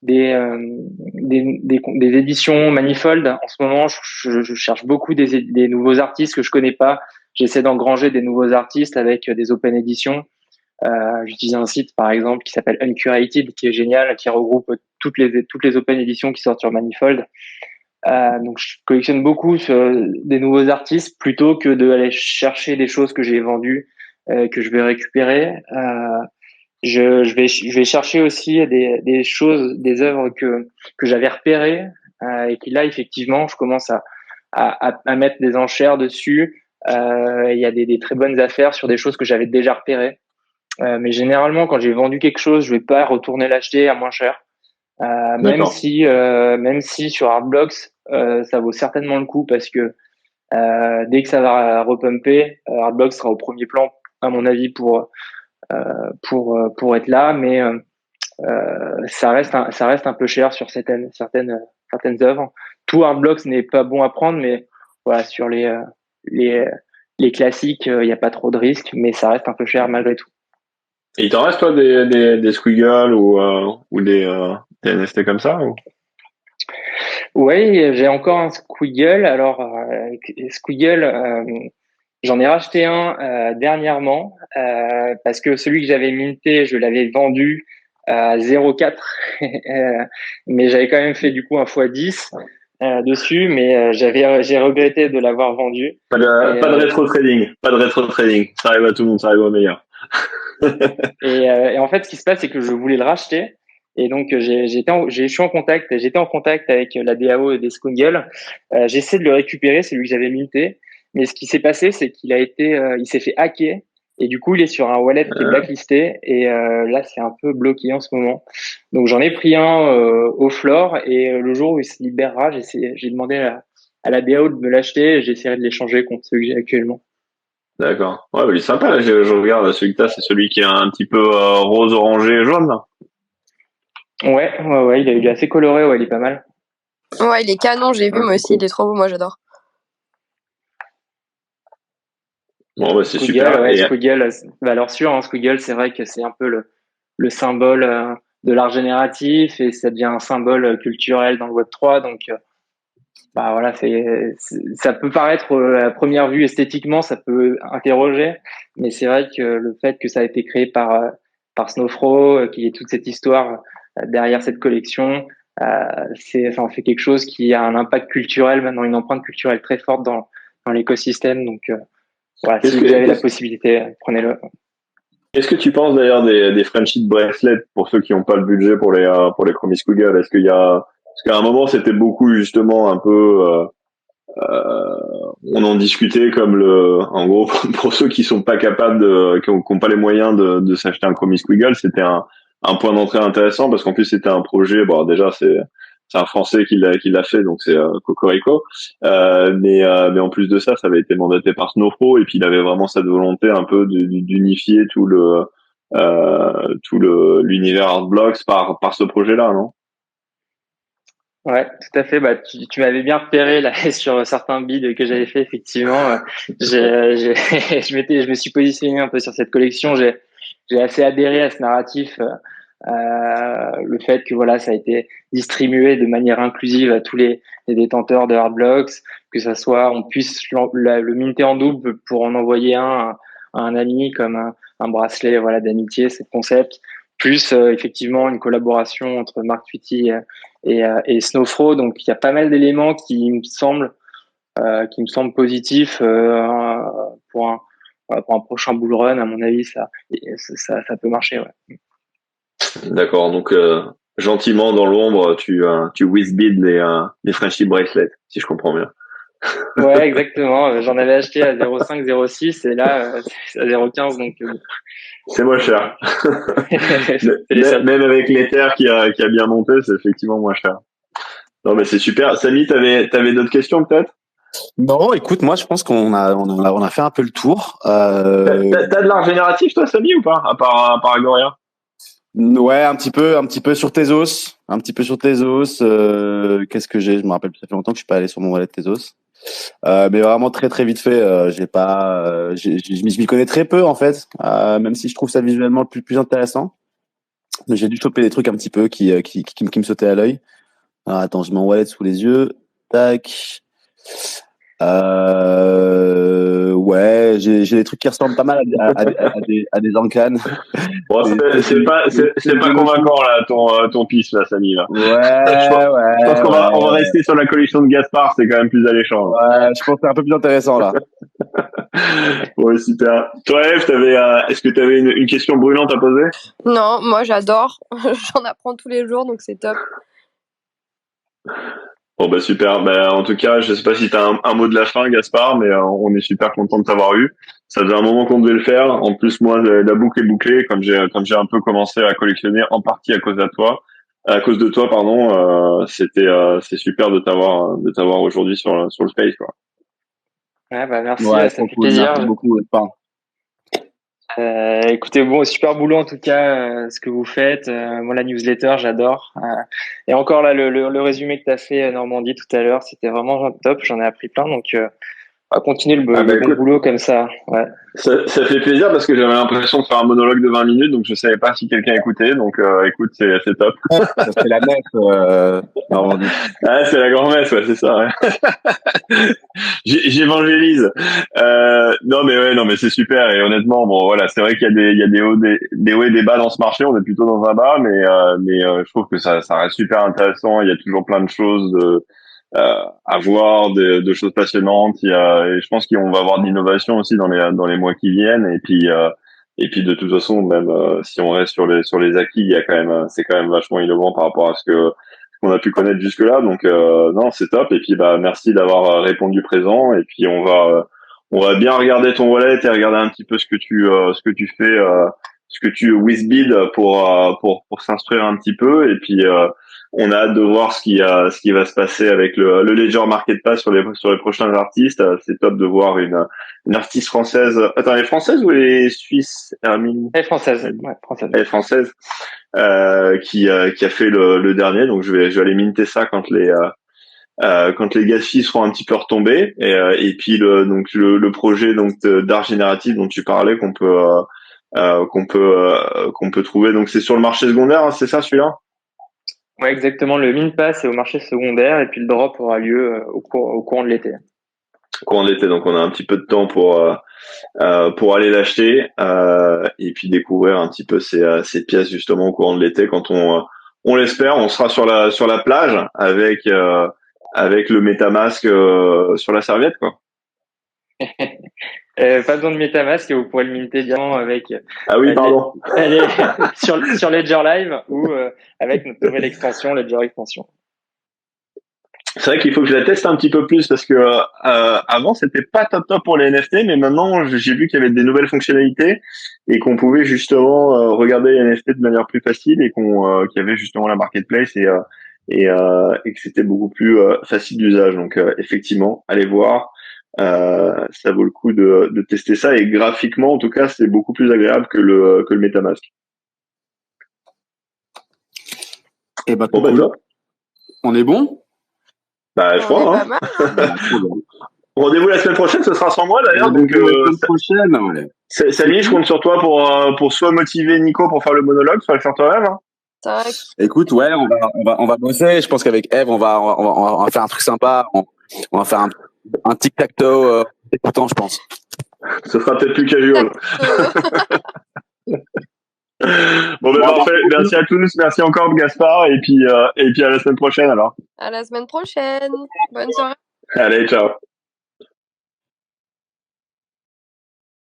des éditions Manifold. En ce moment, je cherche beaucoup des nouveaux artistes que je connais pas. J'essaie d'engranger des nouveaux artistes avec des open éditions. J'utilise un site, par exemple, qui s'appelle Uncurated, qui est génial, qui regroupe toutes les open éditions qui sortent sur Manifold. Donc, je collectionne beaucoup des nouveaux artistes plutôt que d'aller chercher des choses que j'ai vendues, que je vais récupérer. Je vais chercher aussi des choses, des œuvres que j'avais repérées et qui là effectivement je commence à mettre des enchères dessus. Il y a des très bonnes affaires sur des choses que j'avais déjà repérées. Mais généralement quand j'ai vendu quelque chose, je vais pas retourner l'acheter à moins cher. Même si sur Artblocks ça vaut certainement le coup parce que dès que ça va repumper, Artblocks sera au premier plan à mon avis pour être là, mais ça reste un peu cher sur certaines œuvres. Tout Artblocks n'est pas bon à prendre, mais voilà, sur les les classiques, il n'y a pas trop de risques, mais ça reste un peu cher malgré tout. Et il t'en reste toi des Squiggle ou des NFT comme ça ou? Oui, j'ai encore un Squiggle. Alors Squiggle, j'en ai racheté un dernièrement parce que celui que j'avais minté, je l'avais vendu à 0,4, mais j'avais quand même fait du coup un x10 dessus, mais j'ai regretté de l'avoir vendu. Pas de rétro trading, pas de rétro trading. Ça arrive à tout le monde, ça arrive au meilleur. Et en fait, ce qui se passe, c'est que je voulais le racheter. Et donc, j'étais en contact avec la DAO des Squiggle. J'essaie de le récupérer, c'est lui que j'avais minté. Mais ce qui s'est passé, c'est il s'est fait hacker. Et du coup, il est sur un wallet qui est blacklisté. Et là, c'est un peu bloqué en ce moment. Donc, j'en ai pris un au floor. Et le jour où il se libérera, j'ai demandé à la DAO de me l'acheter. J'essaierai de l'échanger contre celui que j'ai actuellement. D'accord. Ouais, il est sympa. Là, je regarde celui que t'as, c'est celui qui est un petit peu rose, orangé, jaune. Là. Ouais, il est assez coloré. Ouais, il est pas mal. Ouais, il est canon. J'ai vu moi aussi. Il est trop beau. Moi, j'adore. Bon, bah, c'est super. Ouais, Squiggle, valeur sûre. Hein, Squiggle, c'est vrai que c'est un peu le symbole de l'art génératif et ça devient un symbole culturel dans le Web 3. Donc, Bah voilà, ça peut paraître à première vue esthétiquement, ça peut interroger, mais c'est vrai que le fait que ça a été créé par Snowfro, qu'il y ait toute cette histoire derrière cette collection, ça en fait quelque chose qui a un impact culturel, maintenant une empreinte culturelle très forte dans l'écosystème. Donc voilà, si vous avez la possibilité, prenez-le. Qu'est-ce que tu penses d'ailleurs des friendship bracelets pour ceux qui n'ont pas le budget pour les Chromie Squiggle? Est-ce qu'il y a, parce qu'à un moment c'était beaucoup justement un peu on en discutait comme en gros, pour ceux qui sont pas capables qui ont pas les moyens de s'acheter un Chromie Squiggle, c'était un point d'entrée intéressant parce qu'en plus c'était un projet, bon, déjà c'est un Français qui l'a fait, donc c'est Cocorico. Mais en plus de ça, ça avait été mandaté par Snowfro et puis il avait vraiment cette volonté un peu d'unifier l'univers Artblocks par ce projet-là, non? Ouais, tout à fait. Bah, tu m'avais bien repéré là sur certains bids que j'avais fait. Effectivement, je me suis positionné un peu sur cette collection. J'ai assez adhéré à ce narratif, le fait que voilà, ça a été distribué de manière inclusive à tous les détenteurs de Hardblocks, que ça soit, on puisse le minter en double pour en envoyer à un ami comme un bracelet, voilà, d'amitié, c'est le concept. Plus effectivement une collaboration entre Mark Tweety et Snowfro. Donc il y a pas mal d'éléments qui me semblent positifs pour un prochain bull run. À mon avis, ça peut marcher. Ouais. D'accord. Donc gentiment dans l'ombre, tu whiz-bid les friendship bracelets, si je comprends bien. Ouais, exactement. J'en avais acheté à 0,5, 0,6 et là c'est à 0,15, donc c'est moins cher. Même avec l'Ether qui a bien monté, c'est effectivement moins cher. Non, mais c'est super. Samy, t'avais d'autres questions peut-être? Non, écoute, moi je pense qu'on a fait un peu le tour. T'as de l'art génératif toi, Samy, ou pas? À part Agoria? Ouais, un petit peu sur Tezos, qu'est-ce que j'ai? Je me rappelle, ça fait longtemps que je suis pas allé sur mon wallet Tezos. Mais vraiment très très vite fait. J'ai pas, je m'y connais très peu en fait, même si je trouve ça visuellement le plus intéressant. J'ai dû choper des trucs un petit peu qui me sautaient à l'œil. Alors attends, je mets mon wallet sous les yeux. Tac. Ouais, j'ai des trucs qui ressemblent pas mal à des Ancan. Bon, c'est pas convaincant là ton piste là, Samy là. Ouais, je pense qu'on va rester sur la collection de Gaspard, c'est quand même plus alléchant. Ouais, je pense que c'est un peu plus intéressant là. Ouais, super. Toi, Eve, est-ce que t'avais une question brûlante à poser? Non, moi j'adore. J'en apprends tous les jours, donc c'est top. Bon bah super. Bah, en tout cas, je sais pas si t'as un mot de la fin, Gaspard, mais on est super content de t'avoir eu. Ça faisait un moment qu'on devait le faire. En plus, moi, la boucle est bouclée, comme j'ai un peu commencé à collectionner en partie à cause de toi, pardon. C'est super de t'avoir aujourd'hui sur le space, quoi. Ouais, bah merci, Ouais, ça fait plaisir. Merci beaucoup. Écoutez, bon, super boulot en tout cas, ce que vous faites. Moi, la newsletter, j'adore. Et encore là, le résumé que tu as fait, Normandie, tout à l'heure, c'était vraiment top. J'en ai appris plein. Donc, on va continuer le bon boulot comme ça. Ouais. Ça fait plaisir parce que j'avais l'impression de faire un monologue de 20 minutes, donc je savais pas si quelqu'un écoutait. Donc, écoute, c'est top. C'est la messe, Normandie. Ah, c'est la grand-messe, ouais, c'est ça. Ouais. J'évangélise. Non, mais c'est super. Et honnêtement, bon, voilà, c'est vrai qu'il y a des hauts et des bas dans ce marché. On est plutôt dans un bas, mais je trouve que ça reste super intéressant. Il y a toujours plein de choses à voir, de choses passionnantes. Et je pense qu'on va avoir de l'innovation aussi dans les mois qui viennent. Et puis de toute façon, même si on reste sur les acquis, il y a c'est quand même vachement innovant par rapport à ce qu'on a pu connaître jusque-là. Donc non, c'est top. Et puis bah merci d'avoir répondu présent. Et puis on va bien regarder ton wallet et regarder un petit peu ce que tu fais, ce que tu whizbid pour s'instruire un petit peu. Et puis on a hâte de voir ce qui va se passer avec le Ledger Market Pass sur les prochains artistes. C'est top de voir une artiste française. Attends, elle est française ou elle est suisse, Hermine? Elle est française. Ouais, française. Elle est française. Qui a fait le dernier. Donc je vais aller minter ça quand les gas fees seront un petit peu retombés. Et puis le projet d'art génératif dont tu parlais qu'on peut trouver. Donc c'est sur le marché secondaire, hein, c'est ça celui-là? Ouais, exactement. Le mint pass est au marché secondaire et puis le drop aura lieu au courant de l'été. Courant d'été, donc on a un petit peu de temps pour aller l'acheter et puis découvrir un petit peu ces pièces justement au courant de l'été quand on l'espère, on sera sur la plage avec le MetaMask sur la serviette quoi. Pas besoin de MetaMask et vous pourrez le minter directement avec Ah oui, pardon. sur Ledger Live ou avec notre nouvelle extension Ledger Extension. C'est vrai qu'il faut que je la teste un petit peu plus parce que avant c'était pas top pour les NFT, mais maintenant j'ai vu qu'il y avait des nouvelles fonctionnalités et qu'on pouvait justement regarder les NFT de manière plus facile et qu'il y avait justement la marketplace et que c'était beaucoup plus facile d'usage. Donc effectivement, allez voir, ça vaut le coup de tester ça et graphiquement en tout cas c'est beaucoup plus agréable que le MetaMask. Et bah, Bon, cool. On est bon? Bah, je crois, hein. Rendez-vous la semaine prochaine, ce sera sans moi d'ailleurs. Donc, la semaine prochaine, ouais. Sally, je compte sur toi pour soit motiver Nico pour faire le monologue, soit le faire toi-même. Hein. Écoute, ouais, on va bosser. Je pense qu'avec Eve, on va faire un truc sympa. On va faire un tic-tac-toe écoutant, je pense. Ce sera peut-être plus casual. Bon, ben parfait. Merci à tous. Merci encore, Gaspard. Et puis à la semaine prochaine alors. À la semaine prochaine. Bonne soirée. Allez, ciao.